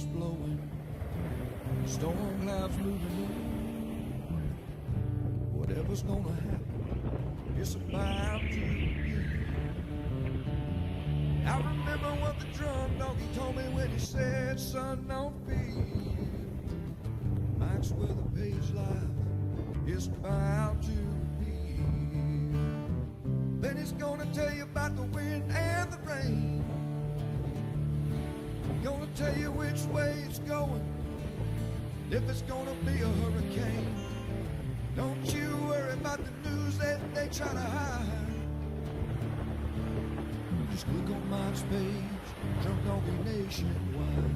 winds blowing, storm clouds moving in. Whatever's gonna happen, it's about to begin. I remember what the drunk donkey told me when he said, son, don't fear. Mike's where the page life is about to begin. Then he's gonna tell you about the wind and the rain. Gonna tell you which way it's going, if it's gonna be a hurricane. Don't you worry about the news that they try to hide. Just click on Mike's page, Drunk Donkey Nationwide.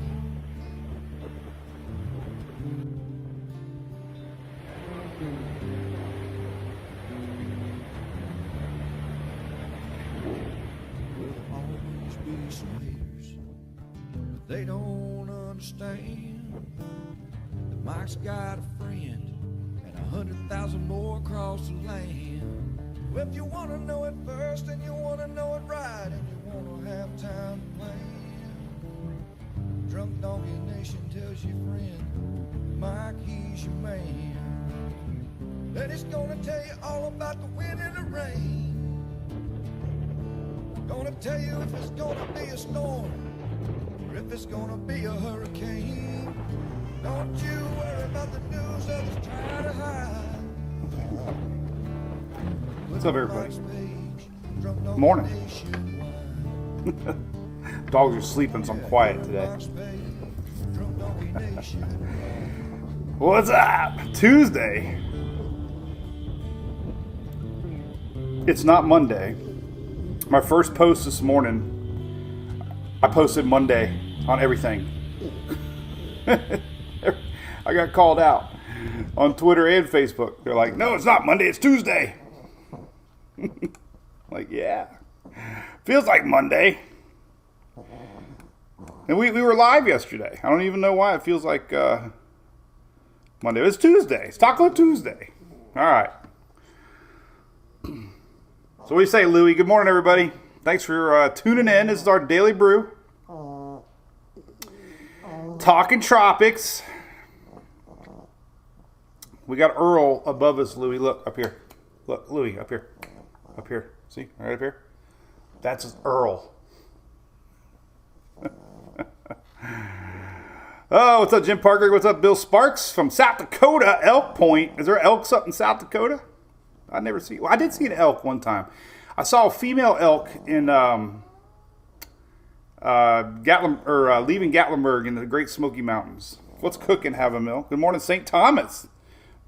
There'll always be some haters. They don't understand that Mike's got a friend and 100,000 more across the land. Well, if you want to know it first and you want to know it right and you want to have time to plan, Drunk Donkey Nation tells your friend, Mike, he's your man. Then he's gonna tell you all about the wind and the rain. Gonna tell you if it's gonna be a storm or if it's gonna be a hurricane. Don't you worry about the news others try to hide. What's up, everybody? Morning. Dogs are sleeping, so I'm quiet today. What's up? Tuesday. It's not Monday. My first post this morning, I posted Monday on everything. I got called out on Twitter and Facebook. They're like, no, it's not Monday, it's Tuesday. Like, yeah. Feels like Monday. And we were live yesterday. I don't even know why it feels like Monday. It's Tuesday. It's Taco Tuesday. All right. So what do you say, Louie? Good morning, everybody. Thanks for tuning in. This is our Daily Brew. Talking Tropics. We got Earl above us, Louie. Look, up here. Look, Louie, up here. Up here. See? Right up here. That's Earl. Oh, what's up, Jim Parker? What's up, Bill Sparks from South Dakota, Elk Point. Is there elks up in South Dakota? I never see. Well, I did see an elk one time. I saw a female elk in leaving Gatlinburg in the Great Smoky Mountains. What's cooking, Havamill? Good morning, St. Thomas.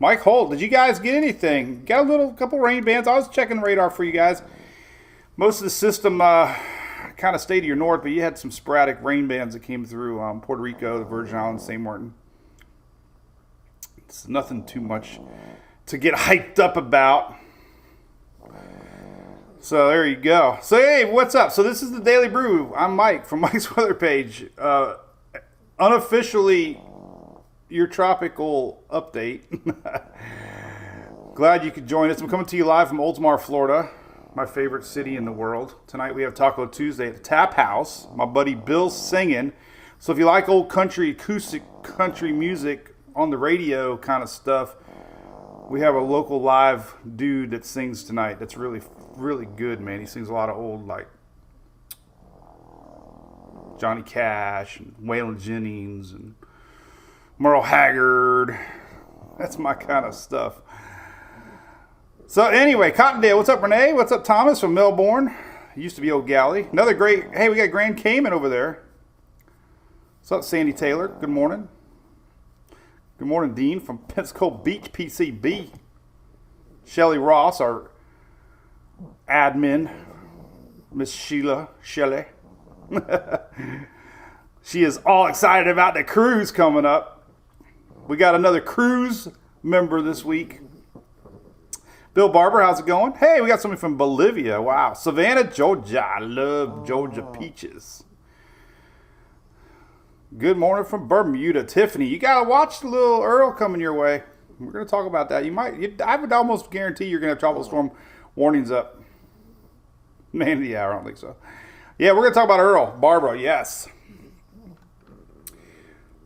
Mike Holt, did you guys get anything? Got a couple rain bands. I was checking the radar for you guys. Most of the system kind of stayed to your north, but you had some sporadic rain bands that came through Puerto Rico, the Virgin Islands, St. Martin. It's nothing too much to get hyped up about. So there you go. So hey, what's up? So this is the Daily Brew. I'm Mike from Mike's Weather Page. Unofficially, your tropical update. Glad you could join us. I'm coming to you live from Oldsmar, Florida, my favorite city in the world. Tonight we have Taco Tuesday at the Tap House. My buddy Bill's singing. So if you like old country, acoustic country music on the radio kind of stuff, we have a local live dude that sings tonight. That's really, really good, man. He sings a lot of old, like, Johnny Cash and Waylon Jennings and Merle Haggard. That's my kind of stuff. So anyway, Cottondale. What's up, Renee? What's up, Thomas from Melbourne? Used to be Old Galley. Another great, hey, we got Grand Cayman over there. What's up, Sandy Taylor? Good morning. Good morning, Dean from Pensacola Beach, PCB. Shelly Ross, our admin. Miss Sheila Shelley. She is all excited about the cruise coming up. We got another cruise member this week. Bill Barber, how's it going? Hey, we got somebody from Bolivia. Wow. Savannah, Georgia. I love Georgia peaches. Good morning from Bermuda. Tiffany, you got to watch the little Earl coming your way. We're going to talk about that. I would almost guarantee you're going to have tropical storm warnings up. Man of the hour, I don't think so. Yeah, we're going to talk about Earl. Barbara, yes.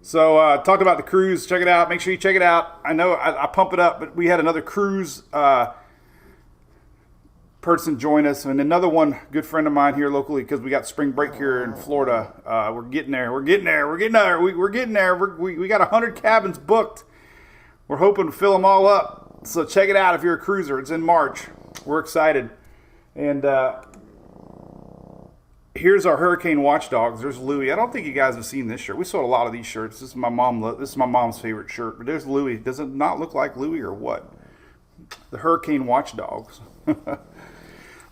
So talked about the cruise. Check it out. Make sure you check it out. I know I pump it up, but we had another cruise person join us, and another one, good friend of mine here locally, because we got spring break here in Florida. We're getting there. We're getting there. We're getting there. We're getting there. We got 100 cabins booked. We're hoping to fill them all up. So check it out if you're a cruiser. It's in March. We're excited. And here's our Hurricane Watchdogs. There's Louie. I don't think you guys have seen this shirt. We sold a lot of these shirts. This is my mom's favorite shirt. But there's Louie. Does it not look like Louie or what? The Hurricane Watchdogs.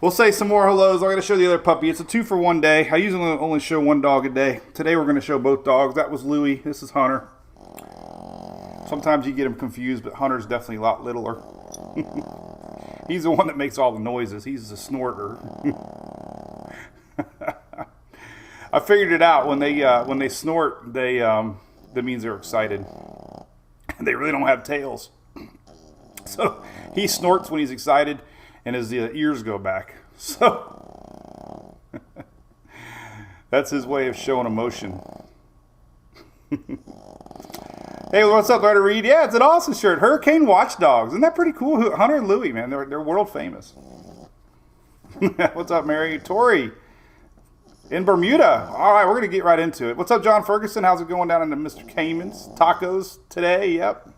We'll say some more hellos. I'm going to show the other puppy. It's a 2-for-1 day. I usually only show one dog a day. Today we're going to show both dogs. That was Louie. This is Hunter. Sometimes you get him confused, but Hunter's definitely a lot littler. He's the one that makes all the noises. He's the snorter. I figured it out. When they snort, that means they're excited. They really don't have tails. So he snorts when he's excited, and his ears go back. So that's his way of showing emotion. Hey, what's up, Letter Reed? Yeah, it's an awesome shirt. Hurricane Watchdogs. Isn't that pretty cool? Hunter and Louie, man, they're world famous. What's up, Mary? Tori in Bermuda. All right, we're going to get right into it. What's up, John Ferguson? How's it going down into Mr. Cayman's? Tacos today? Yep.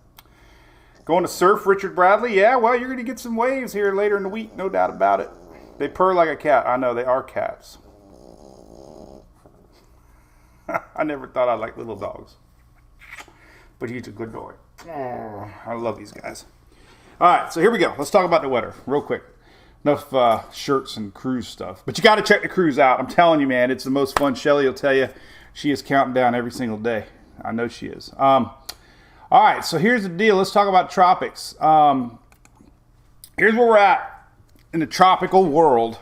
Going to surf, Richard Bradley? Yeah, well, you're going to get some waves here later in the week, no doubt about it. They purr like a cat. I know, they are cats. I never thought I'd like little dogs. But he's a good boy. Oh, I love these guys. All right, so here we go. Let's talk about the weather real quick. Enough shirts and cruise stuff. But you got to check the cruise out. I'm telling you, man, it's the most fun. Shelly will tell you she is counting down every single day. I know she is. All right, so here's the deal. Let's talk about tropics. Here's where we're at in the tropical world.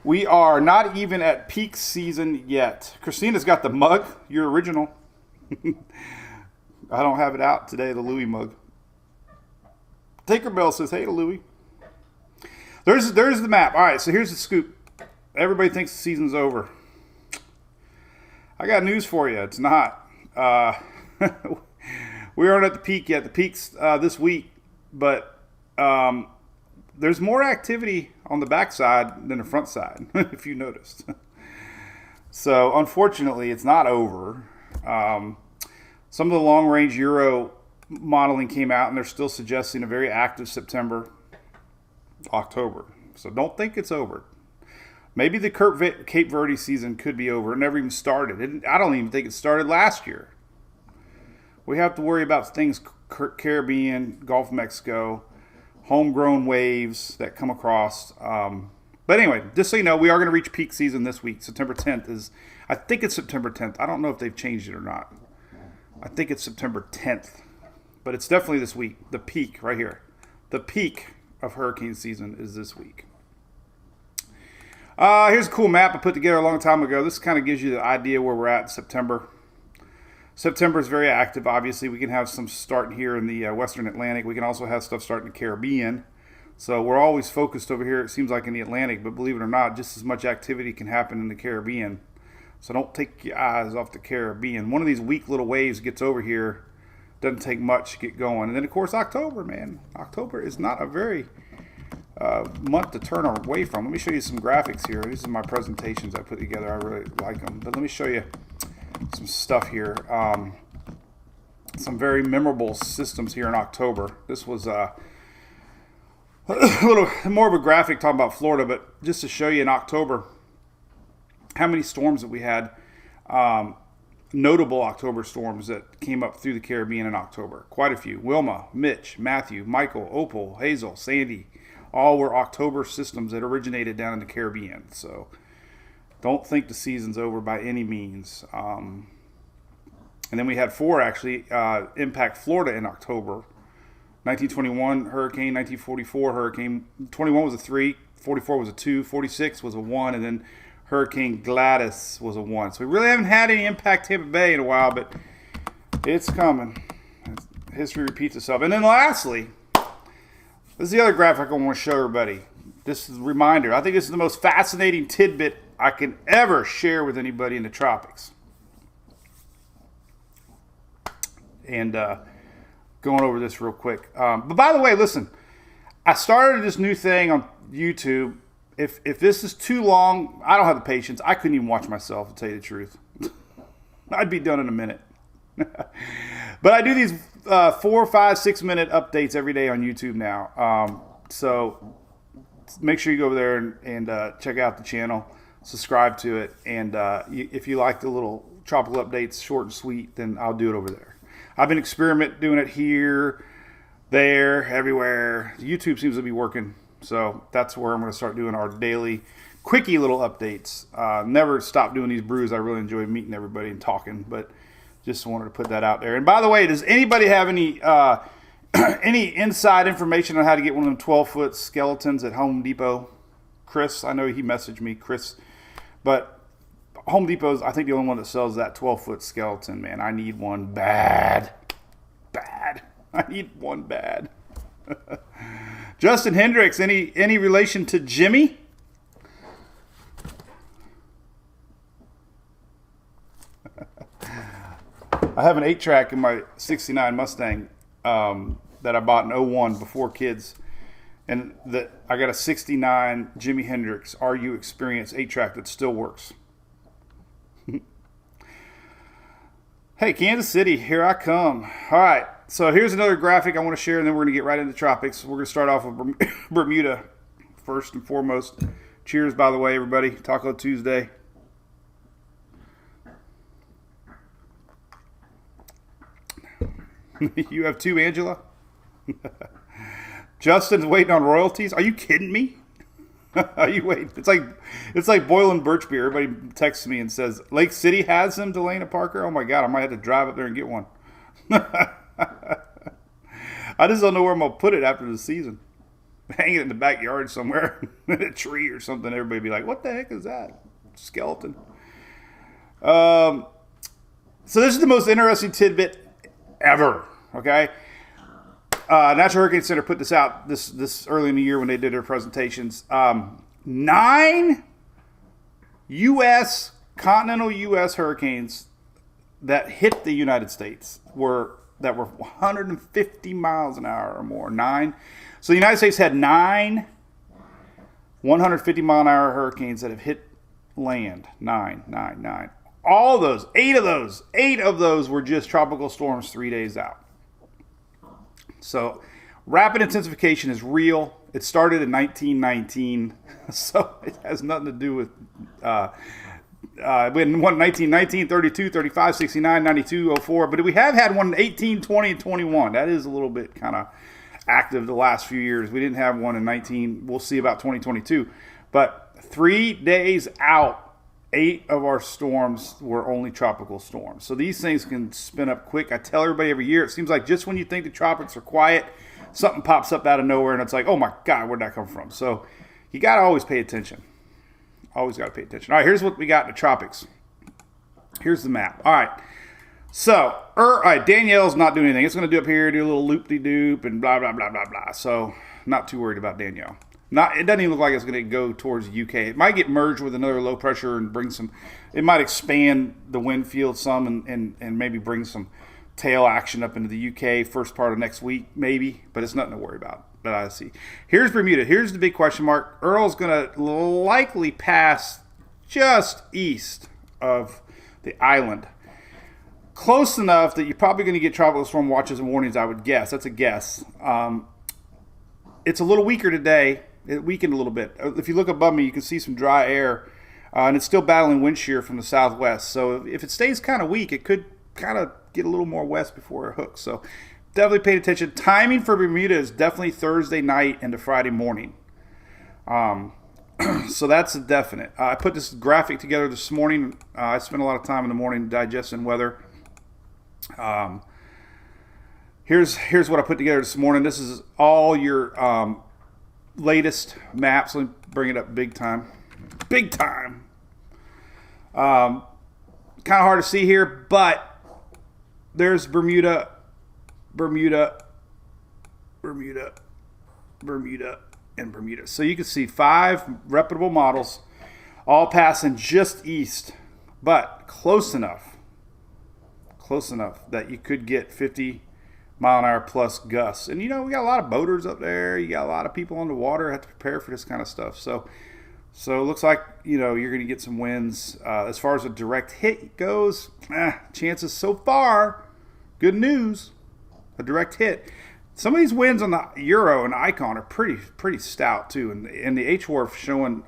We are not even at peak season yet. Christina's got the mug, your original. I don't have it out today, the Louie mug. Tinkerbell says, hey to Louie. There's the map. All right, so here's the scoop. Everybody thinks the season's over. I got news for you. It's not. We aren't at the peak yet. The peak's this week, but there's more activity on the backside than the front side, if you noticed. So, unfortunately, it's not over. Some of the long-range Euro modeling came out, and they're still suggesting a very active September, October. So don't think it's over. Maybe the Cape Verde season could be over. It never even started. I don't even think it started last year. We have to worry about things Caribbean, Gulf of Mexico, homegrown waves that come across. But anyway, just so you know, we are going to reach peak season this week. September 10th is, I think it's September 10th. I don't know if they've changed it or not. I think it's September 10th. But it's definitely this week. The peak right here. The peak of hurricane season is this week. Here's a cool map I put together a long time ago. This kind of gives you the idea where we're at in September. September is very active. Obviously, we can have some starting here in the Western Atlantic. We can also have stuff starting in the Caribbean. So we're always focused over here, it seems like, in the Atlantic. But believe it or not, just as much activity can happen in the Caribbean. So don't take your eyes off the Caribbean. One of these weak little waves gets over here. Doesn't take much to get going. And then, of course, October, man. October is not a very month to turn away from. Let me show you some graphics here. These are my presentations I put together. I really like them. But let me show you some stuff here. Some very memorable systems here in October. This was a little more of a graphic talking about Florida, but just to show you in October how many storms that we had. Notable October storms that came up through the Caribbean in October. Quite a few. Wilma, Mitch, Matthew, Michael, Opal, Hazel, Sandy. All were October systems that originated down in the Caribbean. So don't think the season's over by any means. And then we had 4 actually impact Florida in October. 1921 hurricane, 1944 hurricane. 21 was a 3, 44 was a 2, 46 was a 1, and then Hurricane Gladys was a 1. So we really haven't had any impact Tampa Bay in a while, but it's coming. History repeats itself. And then lastly, this is the other graphic I want to show everybody. This is a reminder. I think this is the most fascinating tidbit I can ever share with anybody in the tropics. and going over this real quick. But by the way, listen, I started this new thing on YouTube. If this is too long, I don't have the patience. I couldn't even watch myself, to tell you the truth. I'd be done in a minute. But I do these 4, 5, 6 minute updates every day on YouTube now. So make sure you go over there and check out the channel, subscribe to it, and if you like the little tropical updates, short and sweet, then I'll do it over there. I've been experimenting doing it here, there, everywhere. YouTube seems to be working, so that's where I'm going to start doing our daily quickie little updates. Never stop doing these brews. I really enjoy meeting everybody and talking, but just wanted to put that out there. And by the way, does anybody have any any inside information on how to get one of them 12-foot skeletons at Home Depot? Chris, I know he messaged me, Chris, but Home Depot's, I think, the only one that sells that 12-foot skeleton, man. I need one bad. I need one bad. Justin Hendricks, any relation to Jimmy? I have an 8-track in my 69 Mustang that I bought in 01 before kids. And that I got a 69 Jimi Hendrix RU Experience 8-track that still works. Hey, Kansas City, here I come. All right, so here's another graphic I want to share, and then we're going to get right into tropics. We're going to start off with Bermuda first and foremost. Cheers, by the way, everybody. Taco Tuesday. You have two, Angela? Justin's waiting on royalties. Are you kidding me? Are you waiting? It's like boiling birch beer. Everybody texts me and says Lake City has them, Delana Parker. Oh my God, I might have to drive up there and get one. I just don't know where I'm gonna put it after the season. Hang it in the backyard somewhere, in a tree or something. Everybody be like, "What the heck is that skeleton?" So this is the most interesting tidbit ever. Okay. Natural Hurricane Center put this out this early in the year when they did their presentations. 9 continental U.S. hurricanes that hit the United States were 150 miles an hour or more. 9. So the United States had 9 150 mile an hour hurricanes that have hit land. 9. All those, 8 of those were just tropical storms 3 days out. So rapid intensification is real. It started in 1919, so it has nothing to do with we had one in 1919, 32, 35, 69, 92, 04, but we have had one in 18, 20, and 21. That is a little bit kind of active the last few years. We didn't have one in 19. We'll see about 2022. But 3 days out, 8 of our storms were only tropical storms. So these things can spin up quick. I tell everybody every year, it seems like just when you think the tropics are quiet, something pops up out of nowhere, and it's like, oh my God, where'd that come from? So you got to always pay attention. Always got to pay attention. All right, here's what we got in the tropics. Here's the map. All right. So, all right, Danielle's not doing anything. It's going to do up here, do a little loop-de-doop, and blah, blah, blah, blah, blah. So not too worried about Danielle. It doesn't even look like it's going to go towards the UK. It might get merged with another low pressure and bring some. It might expand the wind field some and maybe bring some tail action up into the UK first part of next week, maybe. But it's nothing to worry about that I see. Here's Bermuda. Here's the big question mark. Earl's going to likely pass just east of the island. Close enough that you're probably going to get tropical storm watches and warnings, I would guess. That's a guess. It's a little weaker today. It weakened a little bit. If you look above me, you can see some dry air, and it's still battling wind shear from the southwest. So if it stays kind of weak, it could kind of get a little more west before it hooks. So definitely pay attention. Timing for Bermuda is definitely Thursday night into Friday morning. So that's a definite. I put this graphic together this morning. I spent a lot of time in the morning digesting weather. Here's what I put together this morning. This is all your latest maps. Let me bring it up big time. Kind of hard to see here, but there's Bermuda, and Bermuda. So you can see 5 reputable models all passing just east, but close enough close enough that you could get 50 mile an hour plus gusts. And we got a lot of boaters up there. You got a lot of people on the water have to prepare for this kind of stuff. So it looks like you're going to get some winds. As far as a direct hit goes, chances so far, good news, a direct hit. Some of these winds on the Euro and Icon are pretty stout too. And the HWRF showing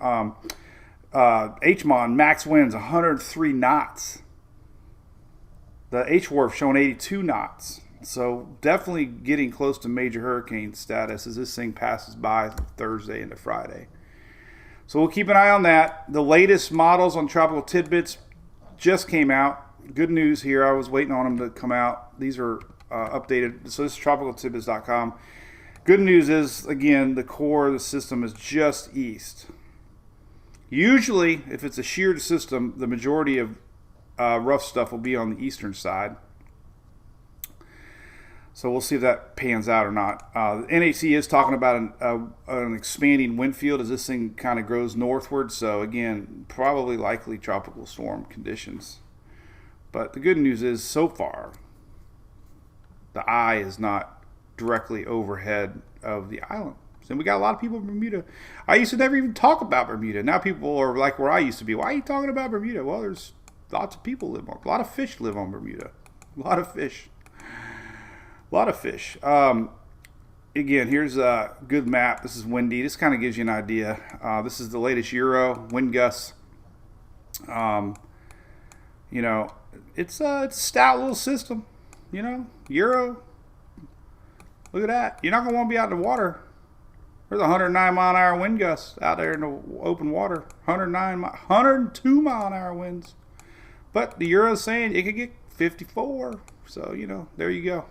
HMON max winds 103 knots. The HWRF showing 82 knots. So definitely getting close to major hurricane status as this thing passes by Thursday into Friday. So we'll keep an eye on that. The latest models on Tropical Tidbits just came out. Good news here. I was waiting on them to come out. These are updated. So this is tropicaltidbits.com. Good news is, again, the core of the system is just east. Usually, if it's a sheared system, the majority of rough stuff will be on the eastern side. So we'll see if that pans out or not. The NHC is talking about an expanding wind field as this thing kind of grows northward. So again, probably likely tropical storm conditions. But the good news is, so far, the eye is not directly overhead of the island. And we got a lot of people in Bermuda. I used to never even talk about Bermuda. Now people are like where I used to be. Why are you talking about Bermuda? Well, there's lots of people live on. A lot of fish live on Bermuda. A lot of fish. Again, here's a good map. This is windy. This kind of gives you an idea. This is the latest Euro wind gusts. It's a stout little system. Euro. Look at that. You're not going to want to be out in the water. There's 109 mile an hour wind gusts out there in the open water. 102 mile an hour winds. But the Euro's saying it could get 54. So, there you go.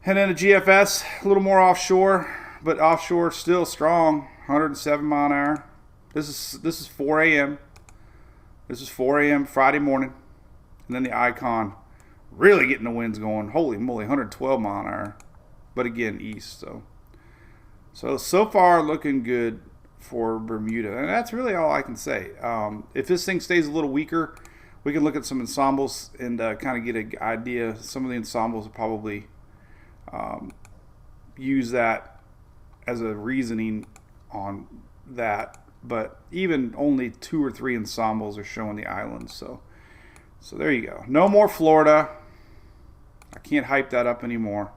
And then the GFS, a little more offshore, but offshore still strong, 107 mile an hour. This is 4 a.m. This is 4 a.m. Friday morning. And then the Icon, really getting the winds going. Holy moly, 112 mile an hour. But again, east. So far looking good for Bermuda. And that's really all I can say. If this thing stays a little weaker, we can look at some ensembles and kind of get an idea. Some of the ensembles will probably use that as a reasoning on that, but even only 2 or 3 ensembles are showing the islands. So there you go. No more Florida. I can't hype that up anymore.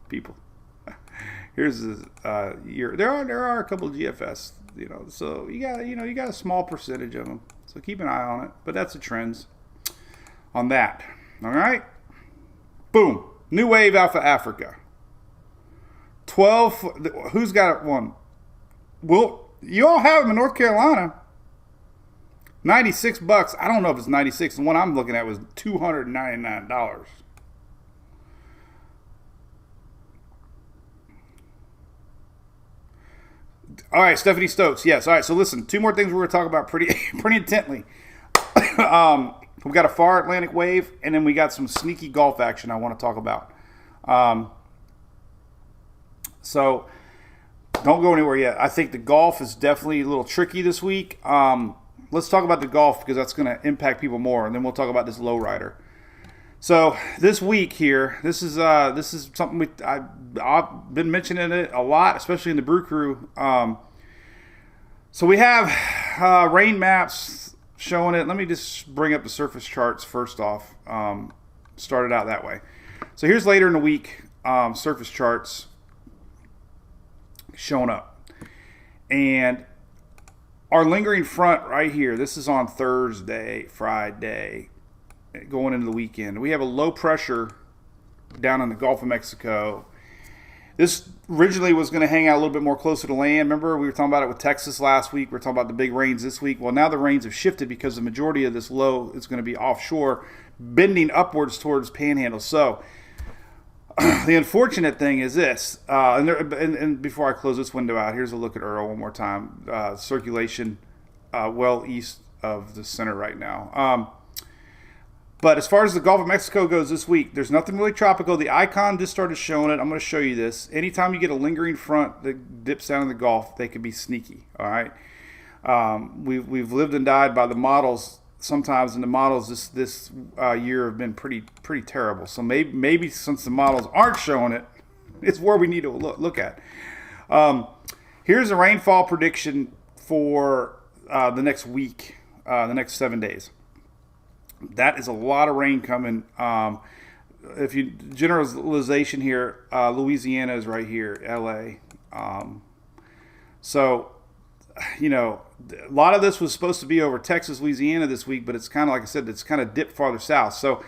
People, here's the year. There are a couple of GFS, so you got a small percentage of them. So keep an eye on it. But that's the trends on that. All right. Boom. New wave out for Africa. 12. Who's got one? Well, you all have them in North Carolina. $96. I don't know if it's 96. The one I'm looking at was $299. All right, Stephanie Stokes. Yes. All right. So listen, 2 more things we're going to talk about pretty intently. We've got a far Atlantic wave, and then we got some sneaky Gulf action I want to talk about. So don't go anywhere yet. I think the Gulf is definitely a little tricky this week. Let's talk about the Gulf because that's going to impact people more, and then we'll talk about this lowrider. So this week here, this is something I've been mentioning it a lot, especially in the Brew Crew. So we have rain maps showing it. Let me just bring up the surface charts first off. Started out that way. So here's later in the week surface charts showing up. And our lingering front right here, this is on Thursday, Friday, going into the weekend. We have a low pressure down in the Gulf of Mexico. This originally was going to hang out a little bit more closer to land. Remember, we were talking about it with Texas last week. We were talking about the big rains this week. Well, now the rains have shifted because the majority of this low is going to be offshore, bending upwards towards Panhandle. So the unfortunate thing is this, and before I close this window out, here's a look at Earl one more time. Circulation well east of the center right now. But as far as the Gulf of Mexico goes this week, there's nothing really tropical. The Icon just started showing it. I'm going to show you this. Anytime you get a lingering front that dips down in the Gulf, they can be sneaky. All right. We've lived and died by the models sometimes in the models this year have been pretty terrible. So maybe since the models aren't showing it, it's where we need to look at. Here's the rainfall prediction for the next week, the next 7 days. That is a lot of rain coming. If you generalization here, Louisiana is right here, LA. So, you know, a lot of this was supposed to be over Texas, Louisiana this week, but it's kind of, like I said, it's kind of dipped farther south. So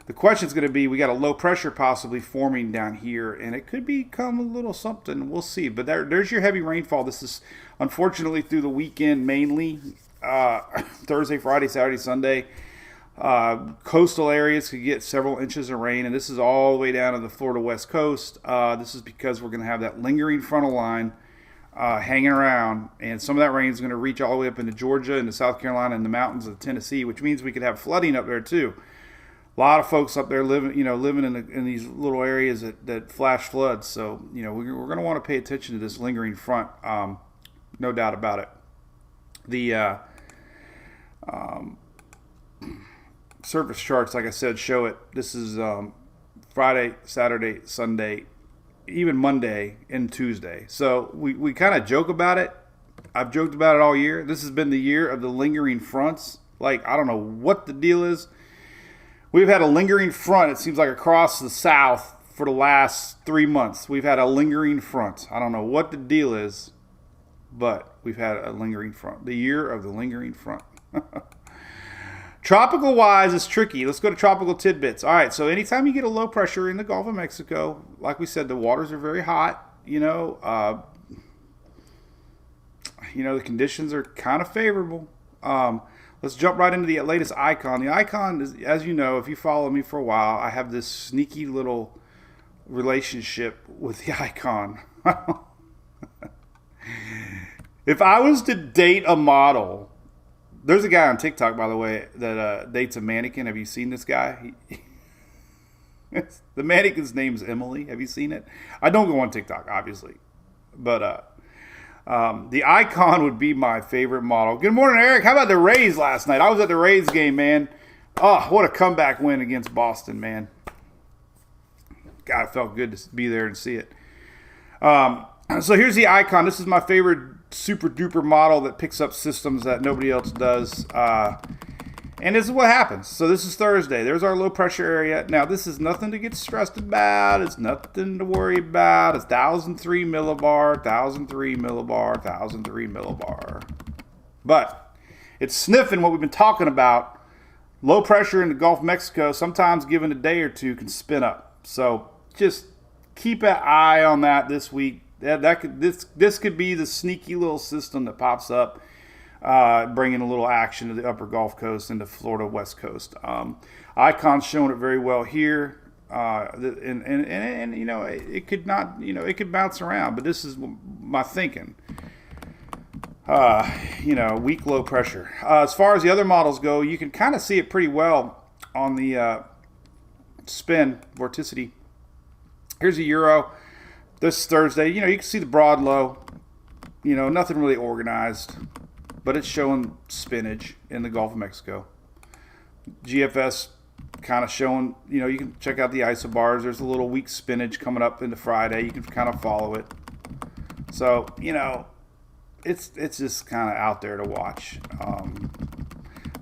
the question is going to be, we got a low pressure possibly forming down here, and it could become a little something. We'll see. But there's your heavy rainfall. This is unfortunately through the weekend mainly, Thursday, Friday, Saturday, Sunday. Coastal areas could get several inches of rain, and this is all the way down to the Florida West Coast. This is because we're going to have that lingering frontal line hanging around, and some of that rain is going to reach all the way up into Georgia, into South Carolina, and the mountains of Tennessee, which means we could have flooding up there too. A lot of folks up there living in these little areas that flash floods. So, you know, we're going to want to pay attention to this lingering front, no doubt about it. The surface charts, like I said, show it. This is Friday, Saturday, Sunday, even Monday and Tuesday. So we kind of joke about it. I've joked about it all year. This has been the year of the lingering fronts. Like, I don't know what the deal is. We've had a lingering front, it seems like, across the south for the last 3 months. We've had a lingering front. I don't know what the deal is, but we've had a lingering front. The year of the lingering front. Tropical wise is tricky. Let's go to tropical tidbits. All right, so anytime you get a low pressure in the Gulf of Mexico, like we said, the waters are very hot. The conditions are kind of favorable. Let's jump right into the latest icon. The icon is, as you know, if you follow me for a while, I have this sneaky little relationship with the icon. If I was to date a model, there's a guy on TikTok, by the way, that dates a mannequin. Have you seen this guy? The mannequin's name's Emily. Have you seen it? I don't go on TikTok, obviously. But the icon would be my favorite model. Good morning, Eric. How about the Rays last night? I was at the Rays game, man. Oh, what a comeback win against Boston, man. God, it felt good to be there and see it. So here's the icon. This is my favorite super duper model that picks up systems that nobody else does. And this is what happens. So this is Thursday. There's our low pressure area. Now, this is nothing to get stressed about. It's nothing to worry about. It's 1,003 millibar, 1,003 millibar, 1,003 millibar. But it's sniffing what we've been talking about. Low pressure in the Gulf of Mexico, sometimes given a day or two, can spin up. So just keep an eye on that this week. This could be the sneaky little system that pops up, bringing a little action to the upper Gulf Coast and the Florida West Coast. Icon's showing it very well here, and you know, it could not, you know, it could bounce around, but this is my thinking. Weak low pressure. As far as the other models go, you can kind of see it pretty well on the spin vorticity. Here's a Euro. This Thursday, you can see the broad low. Nothing really organized, but it's showing spinach in the Gulf of Mexico. GFS kind of showing, you can check out the isobars. There's a little weak spinach coming up into Friday. You can kind of follow it. So, it's just kind of out there to watch.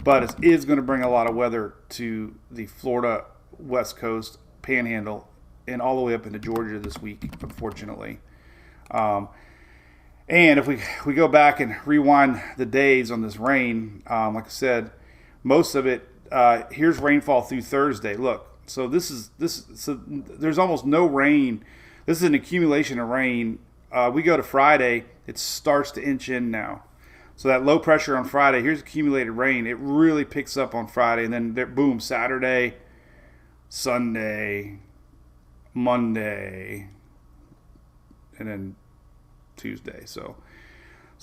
But it is going to bring a lot of weather to the Florida West Coast Panhandle and all the way up into Georgia this week, unfortunately. And if we go back and rewind the days on this rain, like I said, most of it, here's rainfall through Thursday. Look, so there's almost no rain. This is an accumulation of rain. We go to Friday, it starts to inch in now. So that low pressure on Friday, here's accumulated rain. It really picks up on Friday, and then boom, Saturday, Sunday, Monday, and then Tuesday. So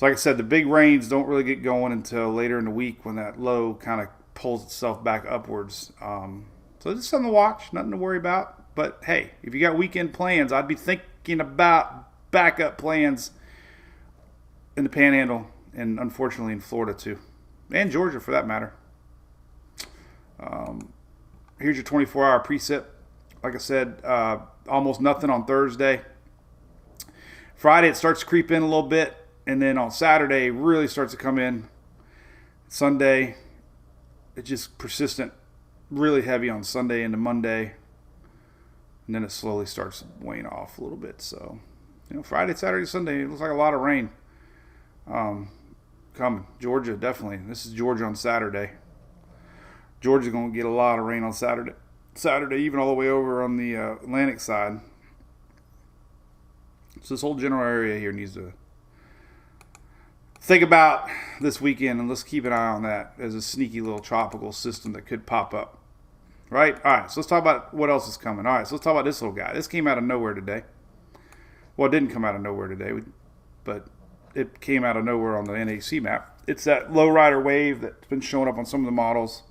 like I said, the big rains don't really get going until later in the week when that low kind of pulls itself back upwards. So just something to watch, nothing to worry about. But hey, if you got weekend plans, I'd be thinking about backup plans in the Panhandle and unfortunately in Florida too, and Georgia for that matter. Here's your 24-hour precip. Like I said, almost nothing on Thursday. Friday, it starts to creep in a little bit. And then on Saturday, it really starts to come in. Sunday, it's just persistent, really heavy on Sunday into Monday. And then it slowly starts weighing off a little bit. So, Friday, Saturday, Sunday, it looks like a lot of rain coming. Georgia, definitely. This is Georgia on Saturday. Georgia's going to get a lot of rain on Saturday. Even all the way over on the Atlantic side. So this whole general area here needs to think about this weekend, and let's keep an eye on that as a sneaky little tropical system that could pop up. Right? All right, so let's talk about what else is coming. All right, so let's talk about this little guy. This came out of nowhere today. Well, it didn't come out of nowhere today, but it came out of nowhere on the NAC map. It's that lowrider wave that's been showing up on some of the models.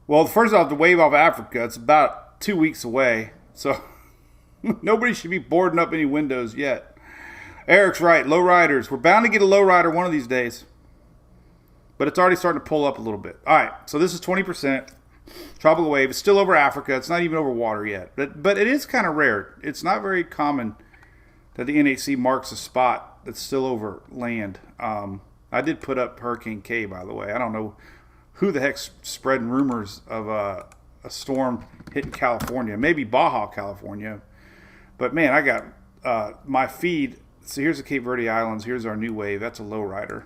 Well, first off, the wave off Africa, it's about 2 weeks away, so nobody should be boarding up any windows yet. Eric's right, lowriders. We're bound to get a lowrider one of these days, but it's already starting to pull up a little bit. All right, so this is 20%. Tropical wave. It's still over Africa. It's not even over water yet, but it is kind of rare. It's not very common that the NAC marks a spot that's still over land. I did put up Hurricane K, by the way. I don't know who the heck's spreading rumors of a storm hitting California, maybe Baja, California. But man, I got my feed. So here's the Cape Verde Islands. Here's our new wave. That's a lowrider.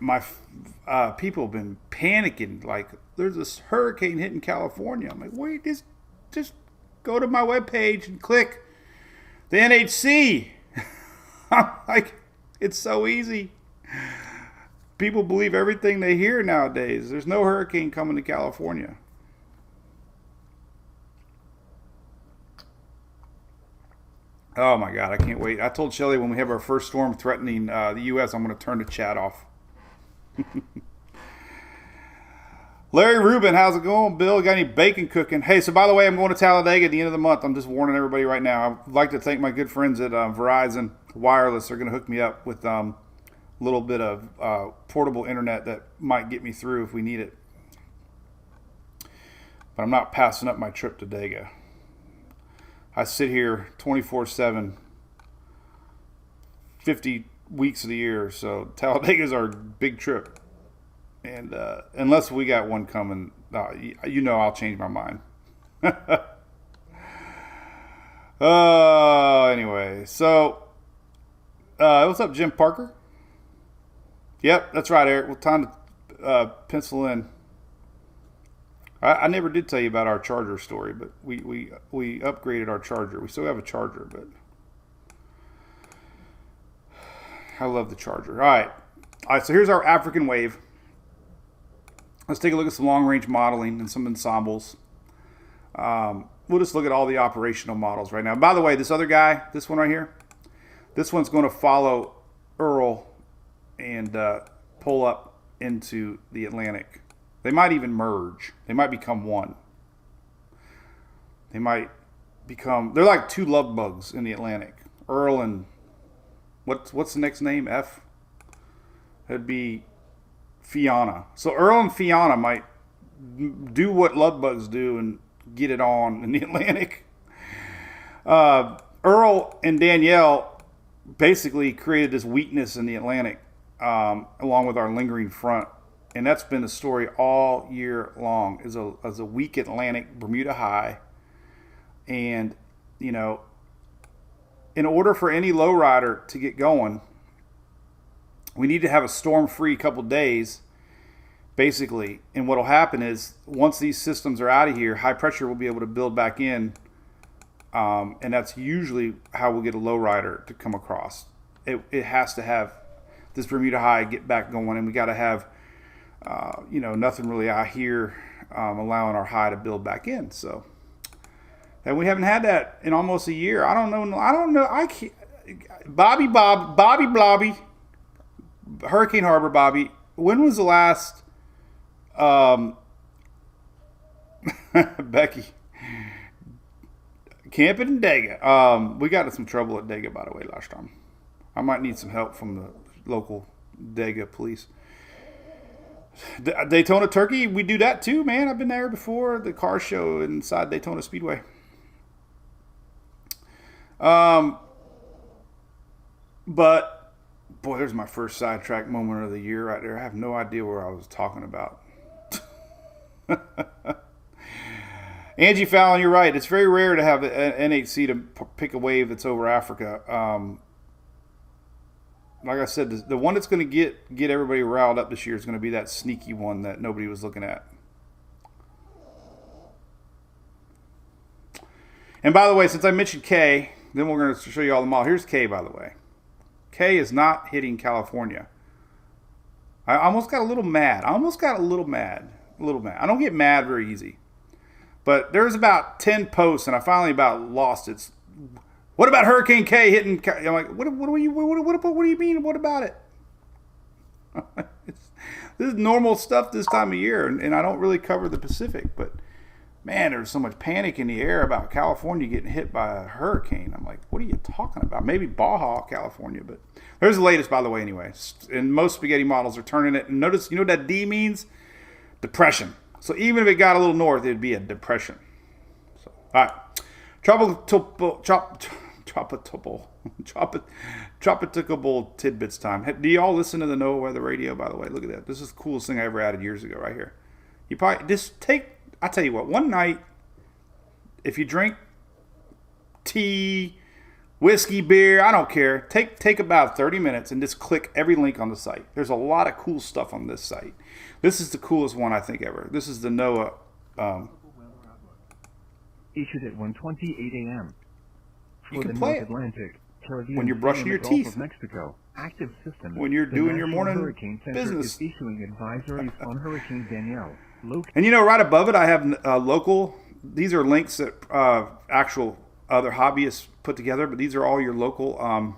My people have been panicking. Like, there's this hurricane hitting California. I'm like, wait, just go to my webpage and click the NHC. I'm like, it's so easy. People believe everything they hear nowadays. There's no hurricane coming to California. Oh my God, I can't wait. I told Shelly when we have our first storm threatening the U.S., I'm going to turn the chat off. Larry Rubin, how's it going? Bill, got any bacon cooking? Hey, so by the way, I'm going to Talladega at the end of the month. I'm just warning everybody right now. I'd like to thank my good friends at Verizon Wireless. They're going to hook me up with a little bit of portable internet that might get me through if we need it. But I'm not passing up my trip to Dega. I sit here 24/7, 50 weeks of the year, so Talladega's our big trip. And unless we got one coming, I'll change my mind. Anyway, so what's up, Jim Parker? Yep, that's right, Eric. Well, time to pencil in. I never did tell you about our charger story, but we upgraded our charger. We still have a charger, but I love the charger. All right, so here's our African wave. Let's take a look at some long-range modeling and some ensembles. We'll just look at all the operational models right now. By the way, this other guy, this one right here, this one's going to follow Earl and pull up into the Atlantic. They might even merge. They might become one. They're like two love bugs in the Atlantic. Earl and, what's the next name? F? It'd be Fiona. So Earl and Fiona might do what love bugs do and get it on in the Atlantic. Earl and Danielle basically created this weakness in the Atlantic, along with our lingering front. And that's been the story all year long, is a weak Atlantic Bermuda high. And, in order for any lowrider to get going, we need to have a storm-free couple days, basically. And what will happen is, once these systems are out of here, high pressure will be able to build back in. And that's usually how we'll get a lowrider to come across. It has to have this Bermuda high get back going, and we got to have nothing really out here allowing our high to build back in. So, and we haven't had that in almost a year. I don't know. I can't. Bobby Blobby, Hurricane Harbor Bobby. When was the last? Becky, camping in Dega. We got in some trouble at Dega, by the way, last time. I might need some help from the local Dega police. Daytona Turkey, we do that too, man. I've been there before. The car show inside Daytona Speedway. But boy, there's my first sidetrack moment of the year right there. I have no idea where I was talking about. Angie Fallon, you're right. It's very rare to have an NHC to pick a wave that's over Africa. Like I said, the one that's going to get everybody riled up this year is going to be that sneaky one that nobody was looking at. And by the way, since I mentioned K, then we're going to show you all the model. Here's K, by the way. K is not hitting California. I almost got a little mad. I don't get mad very easy. But there's about 10 posts, and I finally about lost it. What about Hurricane K hitting? I'm like, what do you mean? What about it? This is normal stuff this time of year, and I don't really cover the Pacific. But man, there's so much panic in the air about California getting hit by a hurricane. I'm like, what are you talking about? Maybe Baja, California, but there's the latest, by the way. Anyway, and most spaghetti models are turning it. And notice, you know what that D means? Depression. So even if it got a little north, it'd be a depression. So, all right. Tropical tidbits time. Do y'all listen to the NOAA weather radio, by the way? Look at that. This is the coolest thing I ever added years ago right here. You probably just I tell you what, one night, if you drink tea, whiskey, beer, I don't care, take about 30 minutes and just click every link on the site. There's a lot of cool stuff on this site. This is the coolest one I think ever. This is the NOAA. Issued at 1:28 a.m. You can play it Atlantic, when you're brushing your teeth. Gulf of Mexico, active system. When you're doing your morning Hurricane Center business. Is issuing advisories on Hurricane Danielle. And you know, right above it, I have local. These are links that actual other hobbyists put together, but these are all your local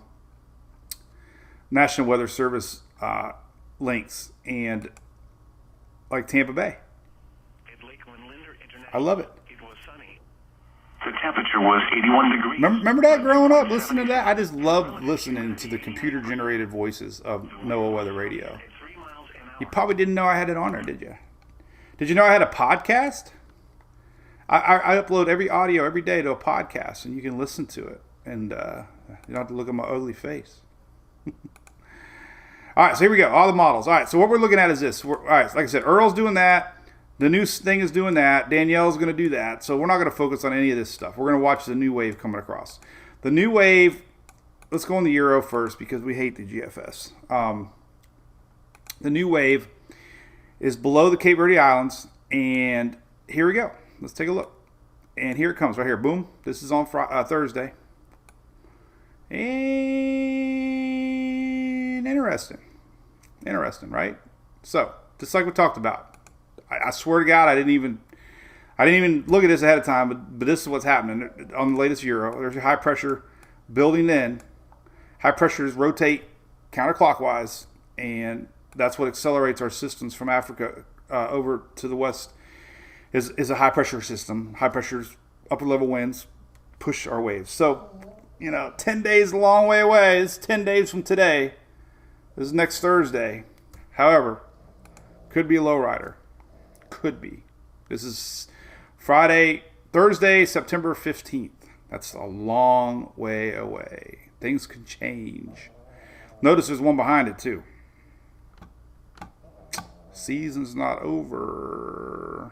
National Weather Service links, and like Tampa Bay. I love it. The temperature was 81 degrees. Remember that growing up, listening to that? I just loved listening to the computer-generated voices of NOAA Weather Radio. You probably didn't know I had it on there, did you? Did you know I had a podcast? I upload every audio every day to a podcast, and you can listen to it. And you don't have to look at my ugly face. All right, so here we go. All the models. All right, so what we're looking at is this. All right, like I said, Earl's doing that. The new thing is doing that. Danielle's going to do that. So we're not going to focus on any of this stuff. We're going to watch the new wave coming across. The new wave, let's go on the Euro first because we hate the GFS. The new wave is below the Cape Verde Islands. And here we go. Let's take a look. And here it comes right here. Boom. This is on Thursday. And interesting. Interesting, right? So, just like we talked about. I swear to God, I didn't even look at this ahead of time, but this is what's happening on the latest Euro. There's a high pressure building in. High pressures rotate counterclockwise, and that's what accelerates our systems from Africa over to the west. Is a high pressure system. High pressures, upper level winds push our waves. So, 10 days is a long way away. It's 10 days from today. This is next Thursday. However, could be a lowrider. Could be. This is Thursday, September 15th. That's a long way away. Things could change. Notice there's one behind it too. Season's not over.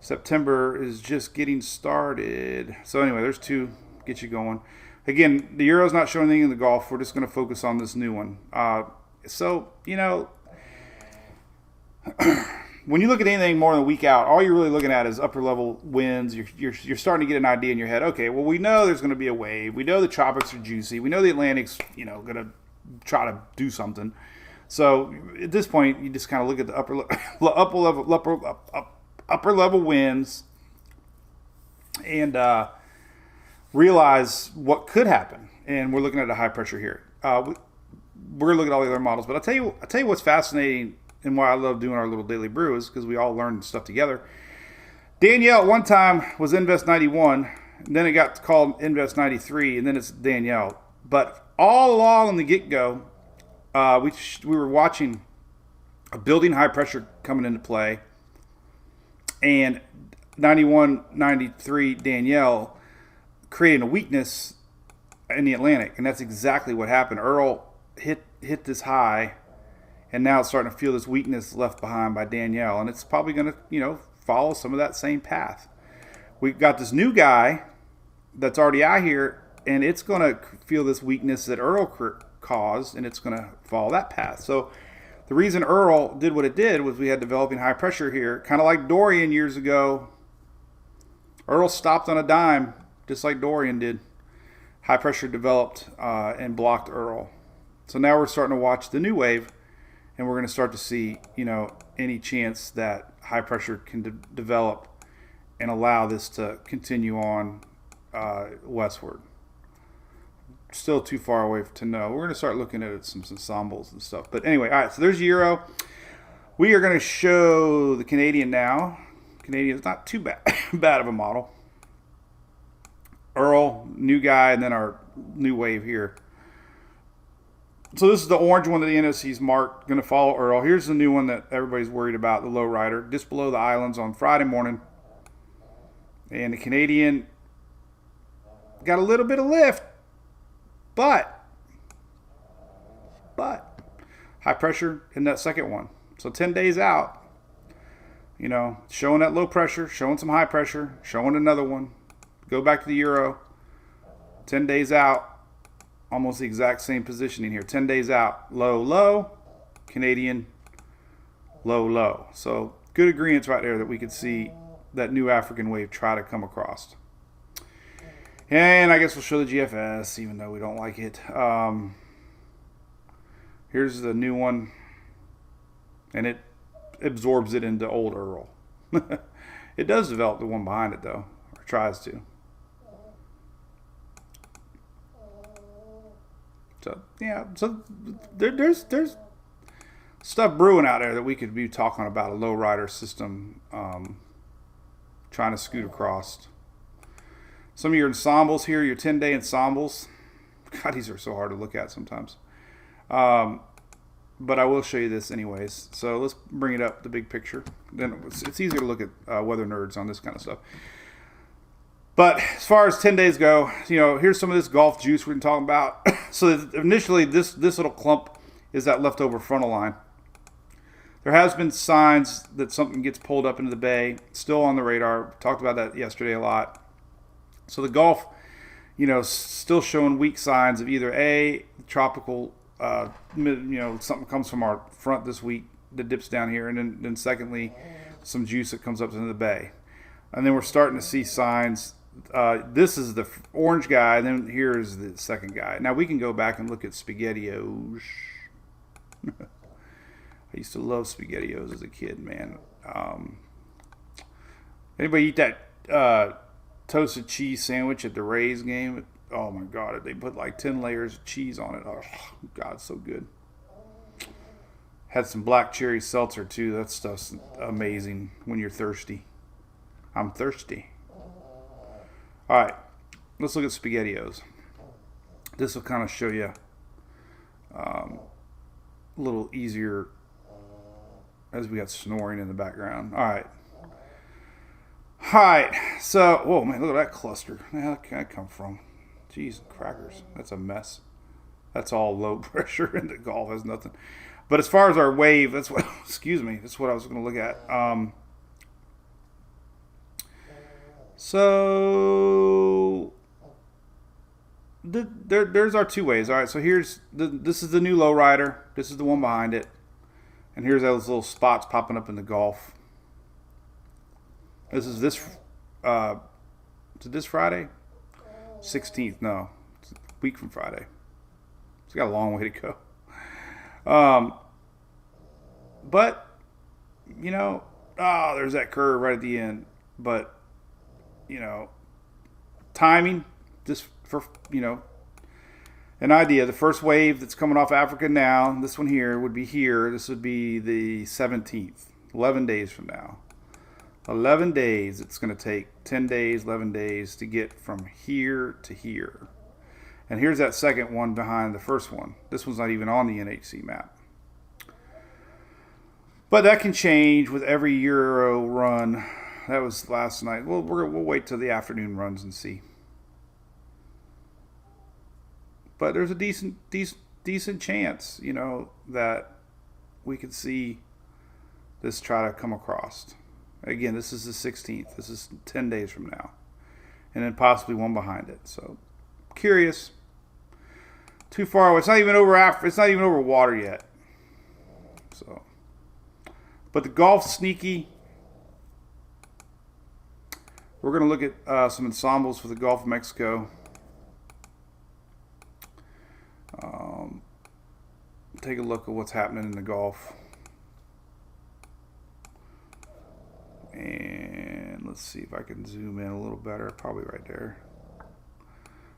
September is just getting started. So anyway, there's two. Get you going. Again, the Euro's not showing anything in the Gulf. We're just going to focus on this new one. When you look at anything more than a week out, all you're really looking at is upper level winds. You're starting to get an idea in your head. Okay, well, we know there's going to be a wave. We know the tropics are juicy. We know the Atlantic's going to try to do something. So at this point, you just kind of look at the upper level winds and realize what could happen. And we're looking at a high pressure here. We're going to look at all the other models, but I'll tell you what's fascinating. And why I love doing our little daily brew is because we all learn stuff together. Danielle at one time was Invest 91, and then it got called Invest 93, and then it's Danielle. But all along in the get-go, we were watching a building high pressure coming into play, and 9193 Danielle creating a weakness in the Atlantic, and that's exactly what happened. Earl hit this high, and now it's starting to feel this weakness left behind by Danielle, and it's probably going to follow some of that same path. We've got this new guy that's already out here, and it's going to feel this weakness that Earl caused, and it's going to follow that path. So the reason Earl did what it did was we had developing high pressure here, kind of like Dorian years ago. Earl stopped on a dime, just like Dorian did. High pressure developed and blocked Earl. So now we're starting to watch the new wave, and we're going to start to see, any chance that high pressure can develop and allow this to continue on westward. Still too far away to know. We're going to start looking at some ensembles and stuff. But anyway, all right, so there's Euro. We are going to show the Canadian now. Canadian is not too bad of a model. Earl, new guy, and then our new wave here. So this is the orange one that the NOC's marked, going to follow Earl. Here's the new one that everybody's worried about, the lowrider, just below the islands on Friday morning. And the Canadian got a little bit of lift, but high pressure in that second one. So 10 days out, showing that low pressure, showing some high pressure, showing another one. Go back to the Euro. 10 days out. Almost the exact same positioning here. 10 days out. Low, low. Canadian. Low, low. So good agreements right there that we could see that new African wave try to come across. And I guess we'll show the GFS, even though we don't like it. Here's the new one. And it absorbs it into old Earl. It does develop the one behind it, though. Or tries to. So yeah, so there's stuff brewing out there that we could be talking about, a low rider system trying to scoot across. Some of your ensembles here, your 10-day ensembles. God, these are so hard to look at sometimes. But I will show you this anyways. So let's bring it up, the big picture. Then it's easier to look at weather nerds on this kind of stuff. But as far as 10 days go, here's some of this Gulf juice we've been talking about. So initially, this little clump is that leftover frontal line. There has been signs that something gets pulled up into the bay, still on the radar. Talked about that yesterday a lot. So the Gulf, still showing weak signs of either A, tropical, something comes from our front this week that dips down here, and then secondly, some juice that comes up into the bay. And then we're starting to see signs. This is the orange guy, and then here's the second guy. Now we can go back and look at SpaghettiOs. I used to love SpaghettiOs as a kid, man. Anybody eat that toasted cheese sandwich at the Rays game? Oh my God, they put like 10 layers of cheese on it. Oh God, so good. Had some black cherry seltzer too. That stuff's amazing when you're thirsty. I'm thirsty. All right, let's look at SpaghettiOs. This will kind of show you a little easier as we got snoring in the background. All right, so, whoa, man, look at that cluster. Where the hell can that come from? Jeez, crackers, that's a mess. That's all low pressure, and the Gulf has nothing. But as far as our wave, that's what, that's what I was going to look at. So there's our two waves. All right, so this is the new lowrider. This is the one behind it, and here's those little spots popping up in the Gulf. This is this Friday, 16th. No, it's a week from Friday. It's got a long way to go. But there's that curve right at the end. But timing, just for, an idea. The first wave that's coming off Africa now, this one here would be here. This would be the 17th, 11 days from now. 11 days, it's going to take 10 days, 11 days to get from here to here. And here's that second one behind the first one. This one's not even on the NHC map. But that can change with every Euro run. That was last night. We'll wait till the afternoon runs and see. But there's a decent chance, you know, that we could see this try to come across. Again, this is the 16th. This is 10 days from now. And then possibly one behind it. So, curious. Too far away. It's not even over water yet. So, but the Gulf's sneaky. We're going to look at some ensembles for the Gulf of Mexico. Take a look at what's happening in the Gulf. And let's see if I can zoom in a little better. Probably right there.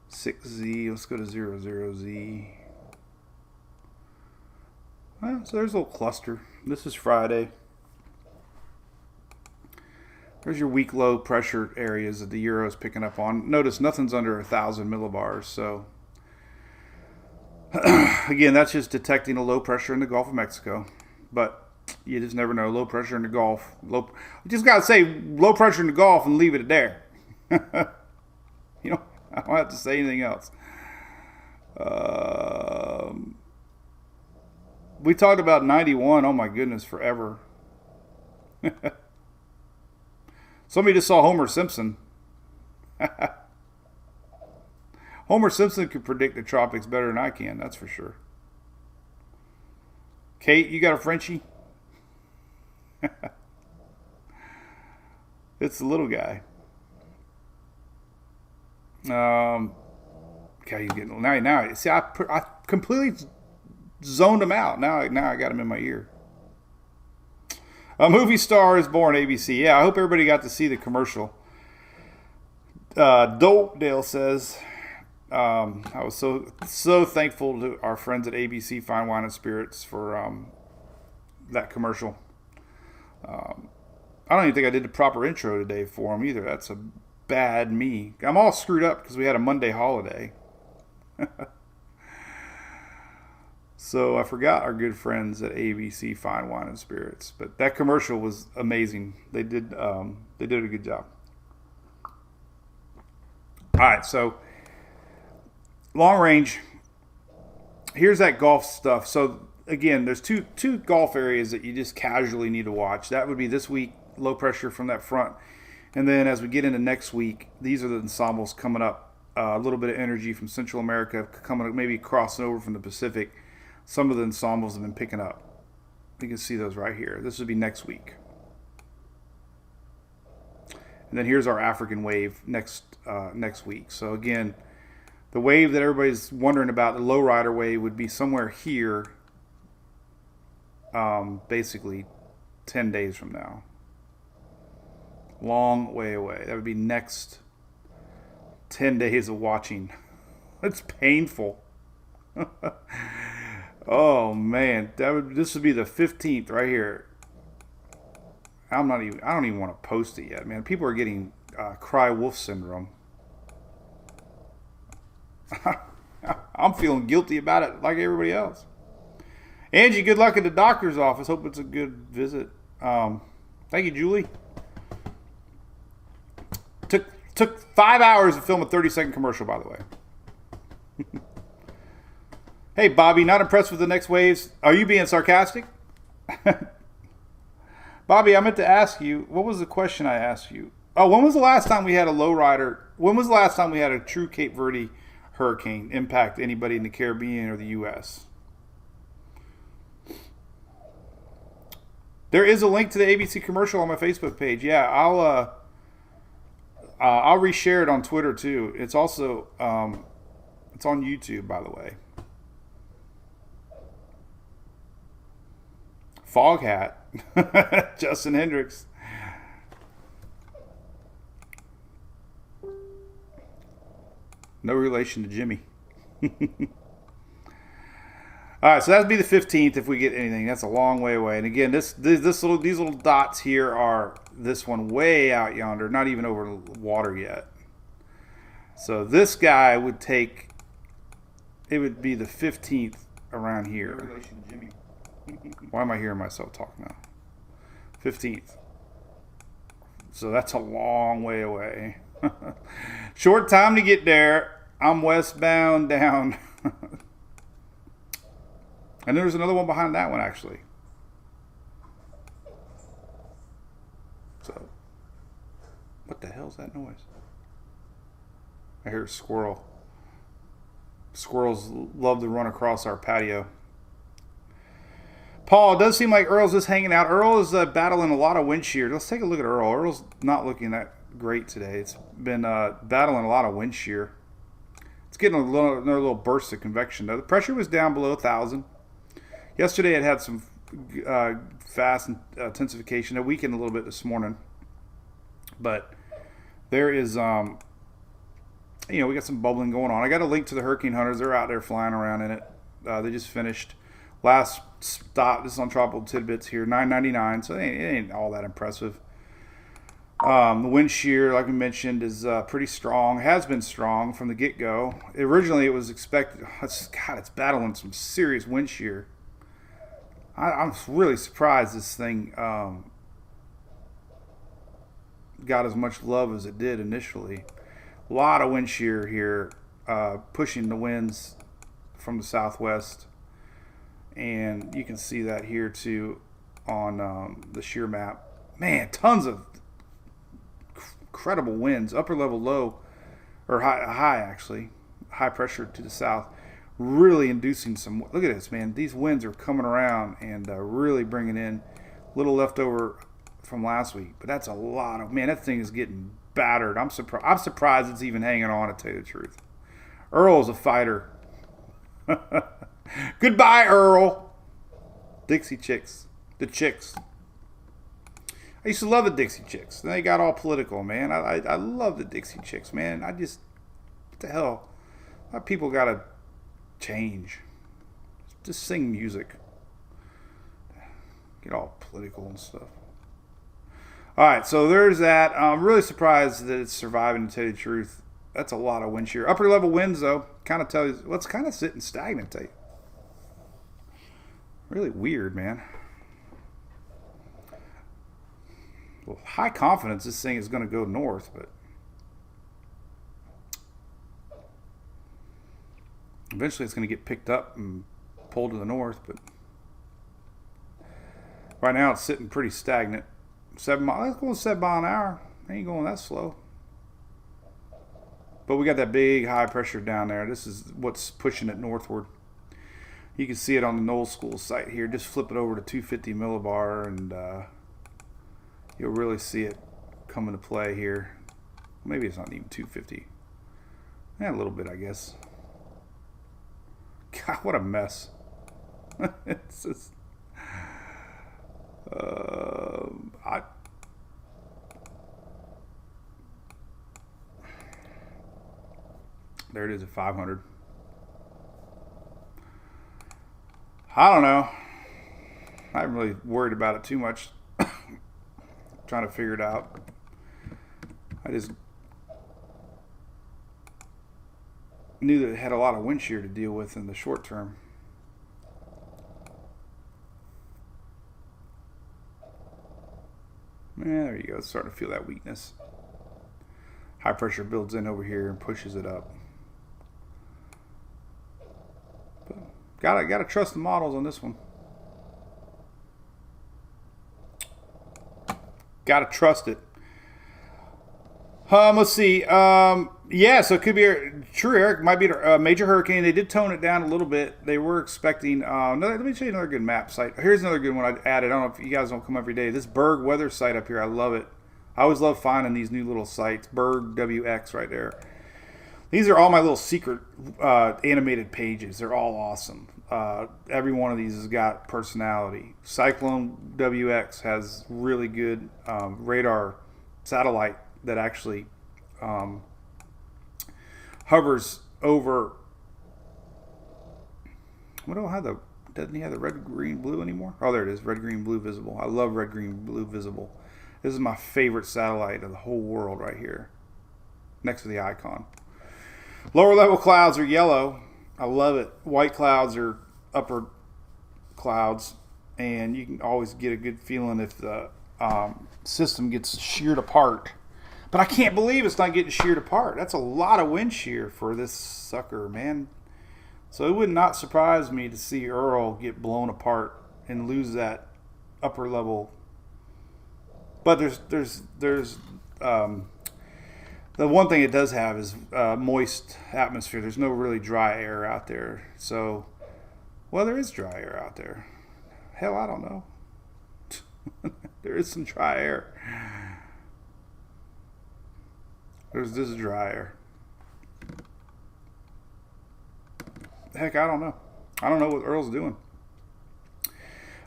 6Z. Let's go to 00Z. Well, so there's a little cluster. This is Friday. There's your weak low pressure areas that the Euro is picking up on. Notice nothing's under 1,000 millibars. So again, that's just detecting a low pressure in the Gulf of Mexico. But you just never know. Low pressure in the Gulf. You just got to say low pressure in the Gulf and leave it there. You know, I don't have to say anything else. We talked about 91. Oh my goodness, forever. Somebody just saw Homer Simpson. Homer Simpson could predict the tropics better than I can, that's for sure. Kate, you got a Frenchie? It's the little guy. Okay, he's getting now. See, I completely zoned him out. Now I got him in my ear. A movie star is born, ABC. Yeah, I hope everybody got to see the commercial. Dale says, I was so thankful to our friends at ABC Fine Wine and Spirits for that commercial. I don't even think I did the proper intro today for them either. That's a bad me. I'm all screwed up because we had a Monday holiday. So I forgot our good friends at ABC Fine Wine and Spirits. But that commercial was amazing. They did a good job. All right, so long range. Here's that Gulf stuff. So again, there's two Gulf areas that you just casually need to watch. That would be this week, low pressure from that front. And then as we get into next week, these are the ensembles coming up. A little bit of energy from Central America coming up, maybe crossing over from the Pacific. Some of the ensembles have been picking up. You can see those right here. This would be next week. And then here's our African wave next week. So again, the wave that everybody's wondering about, the lowrider wave, would be somewhere here, basically 10 days from now. Long way away. That would be next 10 days of watching. It's painful. Oh man, this would be the 15th right here. I don't even want to post it yet, man. People are getting cry wolf syndrome. I'm feeling guilty about it like everybody else. Angie, good luck at the doctor's office. Hope it's a good visit. Thank you, Julie. Took 5 hours to film a 30-second commercial, by the way. Hey, Bobby, not impressed with the next waves? Are you being sarcastic? Bobby, I meant to ask you, what was the question I asked you? Oh, when was the last time we had a lowrider? When was the last time we had a true Cape Verde hurricane impact anybody in the Caribbean or the U.S.? There is a link to the ABC commercial on my Facebook page. Yeah, I'll reshare it on Twitter too. It's also it's on YouTube, by the way. Fog hat. Justin Hendricks. No relation to Jimmy. All right, so that'd be the 15th if we get anything. That's a long way away. And again, these little dots here are this one way out yonder, not even over water yet. So this guy would take it would be the 15th around here. Relation Jimmy. Why am I hearing myself talk now? 15th. So that's a long way away. Short time to get there. I'm westbound down. And there's another one behind that one, actually. So, what the hell's that noise? I hear a squirrel. Squirrels love to run across our patio. Paul, it does seem like Earl's just hanging out. Earl is battling a lot of wind shear. Let's take a look at Earl. Earl's not looking that great today. It's been battling a lot of wind shear. It's getting another little burst of convection, though. The pressure was down below 1,000. Yesterday it had some fast intensification. It weakened a little bit this morning. But there is, we got some bubbling going on. I got a link to the Hurricane Hunters. They're out there flying around in it. They just finished. Last stop, this is on Tropical Tidbits here, $9.99. So it ain't all that impressive. The wind shear, like we mentioned, is pretty strong. Has been strong from the get-go. Originally, it was expected. God, it's battling some serious wind shear. I'm really surprised this thing got as much love as it did initially. A lot of wind shear here, pushing the winds from the southwest. And you can see that here too on the shear map. Man, tons of incredible winds, upper level low, or high actually, high pressure to the south, really inducing some. Look at this, man. These winds are coming around and really bringing in a little leftover from last week. But that's a lot of, man, that thing is getting battered. I'm surprised it's even hanging on, to tell you the truth. Earl's a fighter. Goodbye, Earl. Dixie Chicks. The Chicks. I used to love the Dixie Chicks. They got all political, man. I love the Dixie Chicks, man. What the hell? Why people gotta change? Just sing music. Get all political and stuff. Alright, so there's that. I'm really surprised that it's surviving, to tell you the truth. That's a lot of wind shear. Upper level winds, though, kind of tell you, well, it's kind of sitting stagnant, tell you. Really weird, man. Well, high confidence this thing is going to go north, but eventually it's going to get picked up and pulled to the north, but right now it's sitting pretty stagnant. 7 miles, let's go 7 miles an hour. Ain't going that slow. But we got that big high pressure down there. This is what's pushing it northward. You can see it on the Knoll School site here. Just flip it over to 250 millibar and you'll really see it come into play here. Maybe it's not even 250. Yeah, a little bit, I guess. God, what a mess. It's just, there it is at 500. I don't know. I haven't really worried about it too much. Trying to figure it out. I just knew that it had a lot of wind shear to deal with in the short term. Yeah, there you go. It's starting to feel that weakness. High pressure builds in over here and pushes it up. But gotta trust the models on this one. Gotta trust it. Let's see. Yeah, so it could be true, Eric. Might be a major hurricane. They did tone it down a little bit. They were expecting. Let me show you another good map site. Here's another good one I added. I don't know if you guys don't come every day. This Berg weather site up here. I love it. I always love finding these new little sites. Berg WX right there. These are all my little secret animated pages. They're all awesome. Every one of these has got personality. Cyclone WX has really good radar satellite that actually hovers over. Doesn't he have the red, green, blue anymore? Oh, there it is. Red, green, blue visible. I love red, green, blue visible. This is my favorite satellite of the whole world right here. Next to the icon. Lower level clouds are yellow. I love it. White clouds are upper clouds, and you can always get a good feeling if the system gets sheared apart. But I can't believe it's not getting sheared apart. That's a lot of wind shear for this sucker, man. So it would not surprise me to see Earl get blown apart and lose that upper level. But there's the one thing it does have is moist atmosphere. There's no really dry air out there. So, well, there is dry air out there. Hell, I don't know. There is some dry air. This is dry air. Heck, I don't know. I don't know what Earl's doing.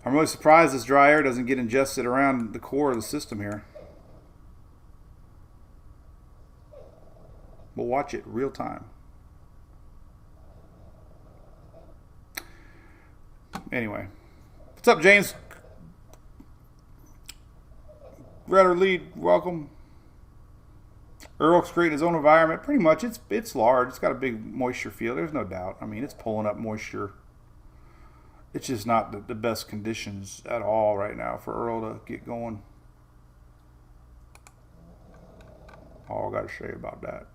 I'm really surprised this dry air doesn't get ingested around the core of the system here. We'll watch it real time. Anyway. What's up, James? Redder Lead, welcome. Earl's creating his own environment. Pretty much, it's large. It's got a big moisture field. There's no doubt. I mean, it's pulling up moisture. It's just not the best conditions at all right now for Earl to get going. All I got to say about that.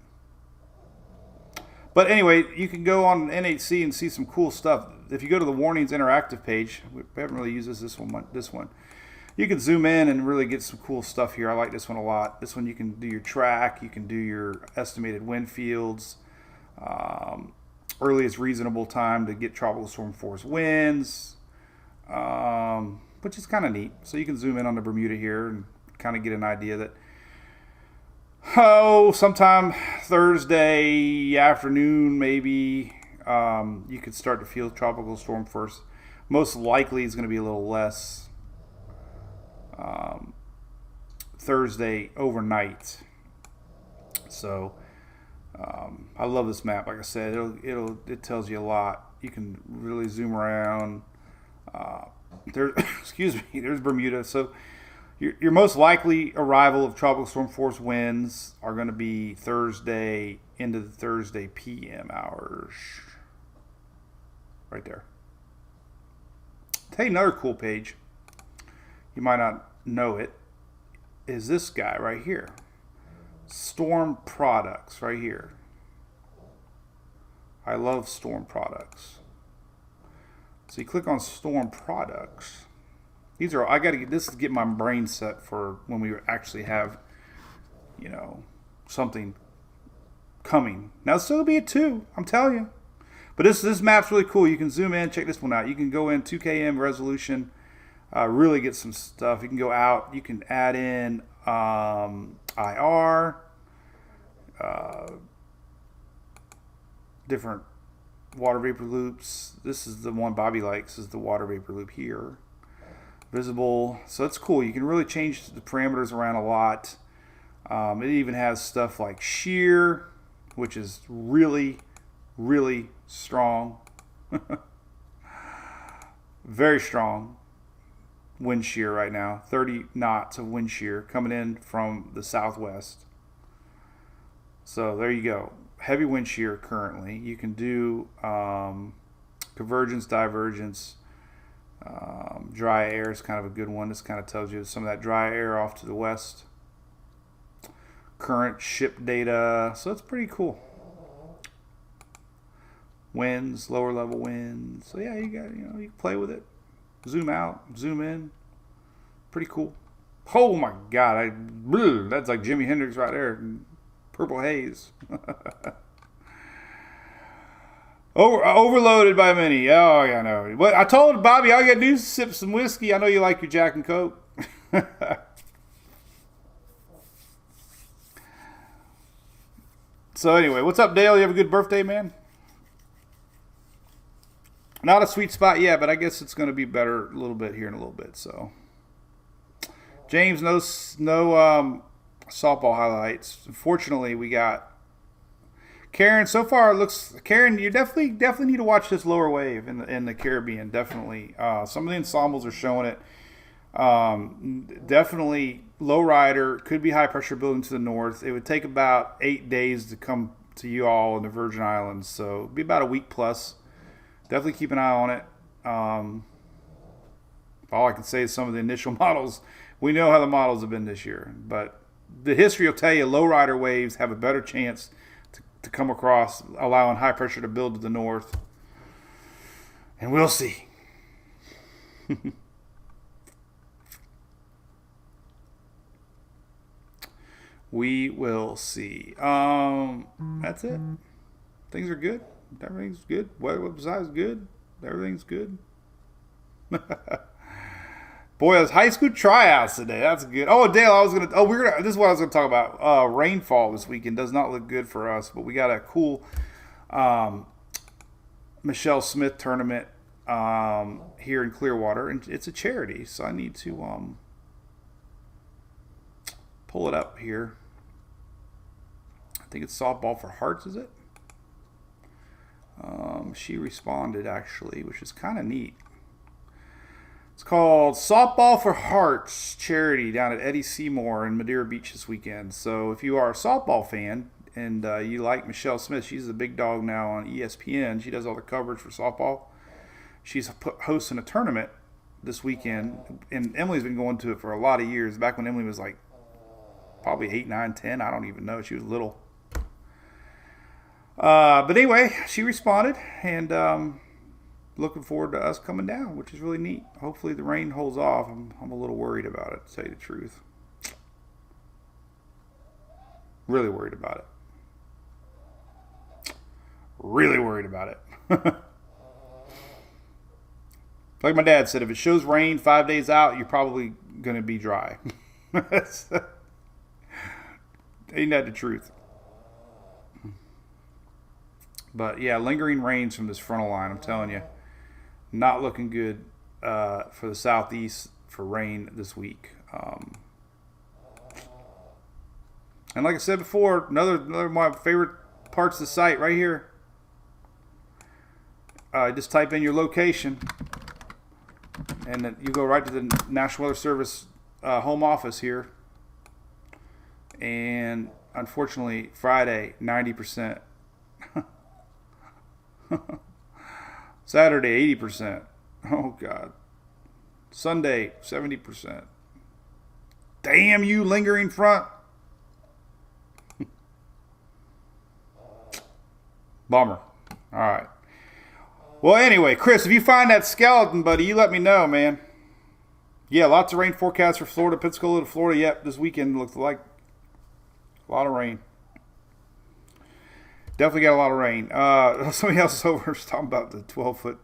But anyway, you can go on NHC and see some cool stuff. If you go to the warnings interactive page, we haven't really used this one. You can zoom in and really get some cool stuff here. I like this one a lot. This one you can do your track, you can do your estimated wind fields, earliest reasonable time to get tropical storm force winds, which is kind of neat. So you can zoom in on the Bermuda here and kind of get an idea that sometime Thursday afternoon, maybe, you could start to feel tropical storm force. Most likely it's going to be a little less Thursday overnight. So I love this map. Like I said, it tells you a lot. You can really zoom around. There's Bermuda. So your most likely arrival of tropical storm force winds are going to be Thursday into the Thursday PM hours. Right there. Tell you another cool page. You might not know it. Is this guy right here. Storm products right here. I love storm products. So you click on storm products. These are, I got to get this to get my brain set for when we actually have, something coming. Now it's still gonna be a 2, I'm telling you. But this map's really cool. You can zoom in, check this one out. You can go in 2km resolution, really get some stuff. You can go out. You can add in IR, different water vapor loops. This is the one Bobby likes. Is the water vapor loop here. Visible. So it's cool. You can really change the parameters around a lot. It even has stuff like shear, which is really, really strong. Very strong wind shear right now. 30 knots of wind shear coming in from the southwest. So there you go. Heavy wind shear currently. You can do convergence, divergence. Dry air is kind of a good one. This kind of tells you some of that dry air off to the west. Current ship data. So it's pretty cool. Winds, lower level winds. So yeah, you can play with it. Zoom out, zoom in. Pretty cool. Oh my God, that's like Jimi Hendrix right there. Purple haze. Overloaded by many. Oh, yeah, I know. But I told Bobby, all you got to do is sip some whiskey. I know you like your Jack and Coke. So anyway, what's up, Dale? You have a good birthday, man? Not a sweet spot yet, but I guess it's going to be better a little bit here in a little bit. So, James, no softball highlights. Unfortunately, we got Karen. So far, it looks Karen. You definitely need to watch this lower wave in the Caribbean. Definitely, some of the ensembles are showing it. Definitely low rider, could be high pressure building to the north. It would take about 8 days to come to you all in the Virgin Islands. So it'll be about a week plus. Definitely keep an eye on it. All I can say is some of the initial models. We know how the models have been this year, but the history will tell you lowrider waves have a better chance to come across, allowing high pressure to build to the north. And we'll see. We will see. That's it. Things are good. Everything's good. Weather besides good. Everything's good. Boy, those high school tryouts today. That's good. Oh, Dale, this is what I was gonna talk about. Rainfall this weekend does not look good for us, but we got a cool Michelle Smith tournament here in Clearwater, and it's a charity, so I need to pull it up here. I think it's Softball for Hearts, is it? She responded, actually, which is kind of neat. It's called Softball for Hearts charity down at Eddie Seymour in Madeira Beach this weekend. So if you are a softball fan and you like Michelle Smith, she's the big dog now on ESPN. She does all the coverage for softball. She's hosting a tournament this weekend, and Emily's been going to it for a lot of years. Back when Emily was like probably 8, 9, 10. I don't even know. She was little. But anyway, she responded, and looking forward to us coming down, which is really neat. Hopefully the rain holds off. I'm a little worried about it, to tell you the truth. Really worried about it. Really worried about it. Like my dad said, if it shows rain 5 days out, you're probably going to be dry. Ain't that the truth? But yeah, lingering rains from this frontal line, I'm telling you. Not looking good for the southeast for rain this week. And like I said before, another of my favorite parts of the site right here. Just type in your location, and then you go right to the National Weather Service home office here. And unfortunately, Friday, 90%. Saturday, 80%. Oh, God. Sunday, 70%. Damn you, lingering front. Bummer. All right. Well, anyway, Chris, if you find that skeleton, buddy, you let me know, man. Yeah, lots of rain forecast for Florida, Pensacola to Florida. Yep, this weekend looks like a lot of rain. Definitely got a lot of rain. Somebody else over was talking about the 12-foot,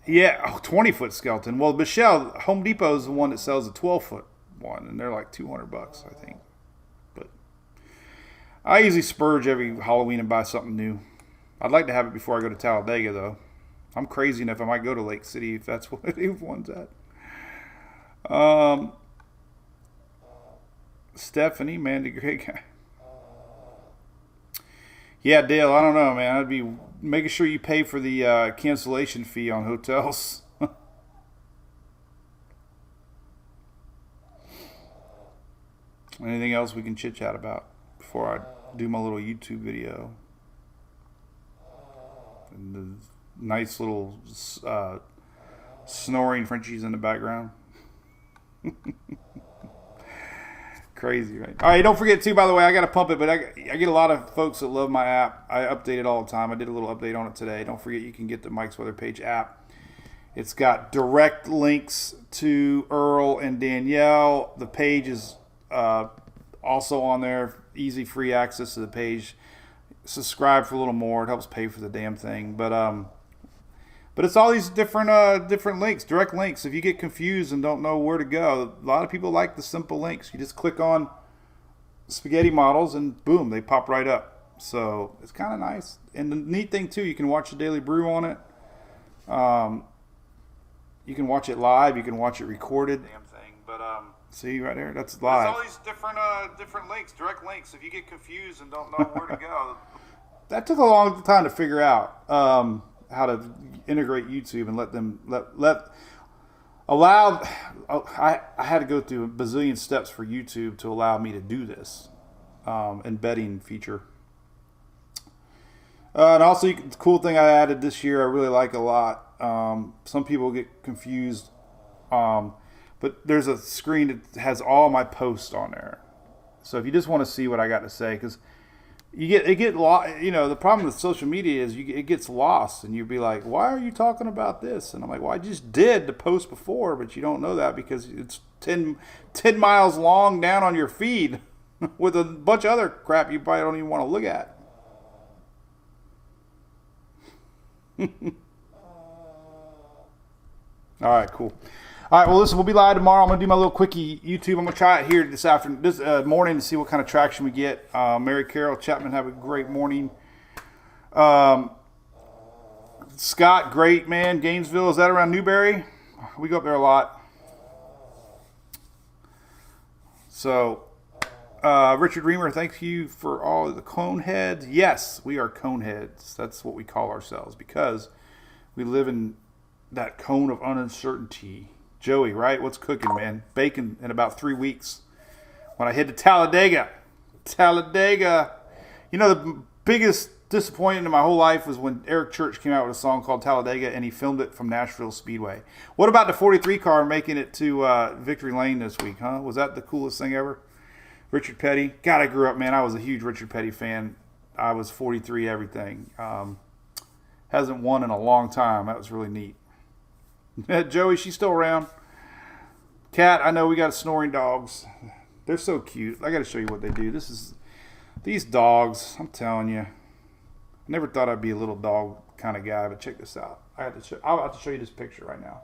20-foot skeleton. Well, Michelle, Home Depot is the one that sells the 12-foot one, and they're like $200, I think. But I usually spurge every Halloween and buy something new. I'd like to have it before I go to Talladega, though. I'm crazy enough I might go to Lake City if that's what the one's at. Stephanie, man, the great guy. Yeah, Dale, I don't know, man. I'd be making sure you pay for the cancellation fee on hotels. Anything else we can chit-chat about before I do my little YouTube video? And the nice little snoring Frenchies in the background. Crazy, right? All right, don't forget, too, by the way, I got to pump it, but I get a lot of folks that love my app. I update it all the time. I did a little update on it today. Don't forget, you can get the Mike's Weather Page app. It's got direct links to Earl and Danielle. The page is also on there. Easy, free access to the page. Subscribe for a little more. It helps pay for the damn thing. But it's all these different links, direct links. If you get confused and don't know where to go, a lot of people like the simple links. You just click on spaghetti models and boom, they pop right up. So it's kind of nice. And the neat thing too, you can watch the Daily Brew on it. You can watch it live. You can watch it recorded. Damn thing. But see right there, that's live. There's all these different links, direct links. If you get confused and don't know where to go, that took a long time to figure out. How to integrate YouTube and let them I had to go through a bazillion steps for YouTube to allow me to do this. embedding feature. And also, the cool thing I added this year, I really like a lot. Some people get confused, but there's a screen that has all my posts on there. So if you just want to see what I got to say, because the problem with social media is it gets lost, and you'd be like, why are you talking about this? And I'm like, well, I just did the post before, but you don't know that because it's 10 miles long down on your feed with a bunch of other crap you probably don't even want to look at. All right, cool. All right, well, listen, we'll be live tomorrow. I'm going to do my little quickie YouTube. I'm going to try it here this morning to see what kind of traction we get. Mary Carol Chapman, have a great morning. Scott, great, man. Gainesville, is that around Newberry? We go up there a lot. So, Richard Reamer, thank you for all the cone heads. Yes, we are cone heads. That's what we call ourselves because we live in that cone of uncertainty. Joey, right? What's cooking, man? Bacon in about 3 weeks. When I head to Talladega. You know, the biggest disappointment in my whole life was when Eric Church came out with a song called Talladega, and he filmed it from Nashville Speedway. What about the 43 car making it to Victory Lane this week, huh? Was that the coolest thing ever? Richard Petty. God, I grew up, man. I was a huge Richard Petty fan. I was 43 everything. Hasn't won in a long time. That was really neat. Joey, she's still around. Cat, I know we got snoring dogs. They're so cute. I got to show you what they do. These dogs, I'm telling you. I never thought I'd be a little dog kind of guy, but check this out. I'll have to show you this picture right now.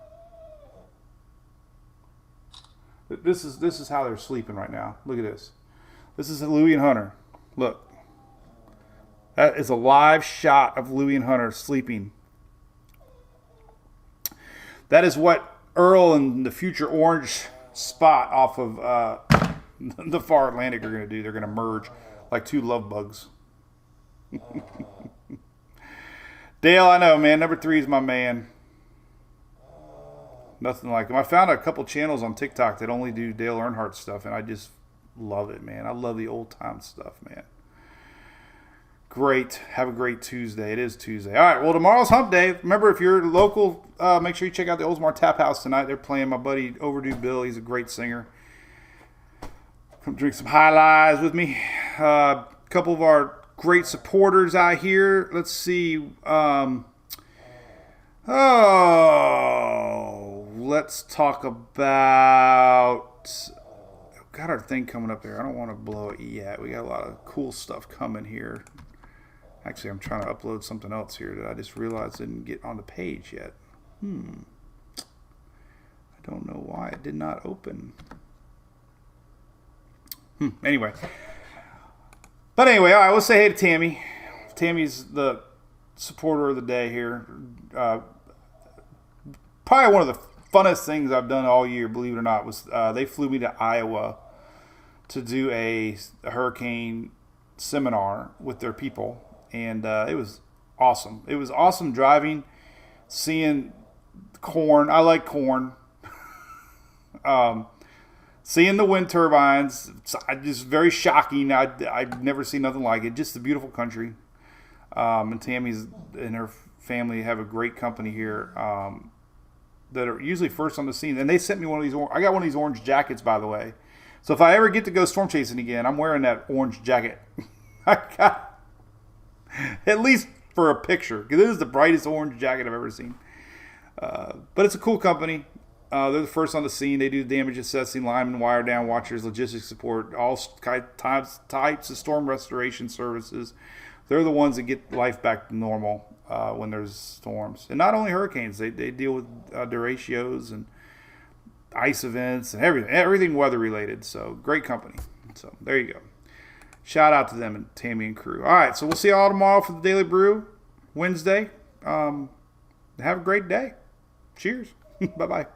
This is how they're sleeping right now. Look at this. This is Louie and Hunter. Look. That is a live shot of Louie and Hunter sleeping. That is what Earl and the future orange spot off of the far Atlantic are going to do. They're going to merge like two love bugs. Dale, I know, man. Number 3 is my man. Nothing like him. I found a couple channels on TikTok that only do Dale Earnhardt stuff, and I just love it, man. I love the old time stuff, man. Great. Have a great Tuesday. It is Tuesday. All right. Well, tomorrow's hump day. Remember, if you're local, make sure you check out the Oldsmar Tap House tonight. They're playing my buddy Overdue Bill. He's a great singer. Come drink some High Lives with me. A couple of our great supporters out here. Let's see. Let's talk about. Got our thing coming up there. I don't want to blow it yet. We got a lot of cool stuff coming here. Actually, I'm trying to upload something else here that I just realized didn't get on the page yet. I don't know why it did not open. Anyway. But anyway, all right, let's say hey to Tammy. Tammy's the supporter of the day here. Probably one of the funnest things I've done all year, believe it or not, was they flew me to Iowa to do a hurricane seminar with their people. And it was awesome. It was awesome driving, seeing corn. I like corn. Seeing the wind turbines. Just very shocking. I've never seen nothing like it. Just a beautiful country. And Tammy's and her family have a great company here that are usually first on the scene. And they sent me one of these. I got one of these orange jackets, by the way. So if I ever get to go storm chasing again, I'm wearing that orange jacket. I got. At least for a picture, because it is the brightest orange jacket I've ever seen. But it's a cool company. They're the first on the scene. They do damage assessing, linemen, wire down watchers, logistics support, all types of storm restoration services. They're the ones that get life back to normal when there's storms. And not only hurricanes, they deal with derechos and ice events and everything weather related. So great company. So there you go. Shout out to them and Tammy and crew. All right, so we'll see you all tomorrow for the Daily Brew, Wednesday. Have a great day. Cheers. Bye-bye.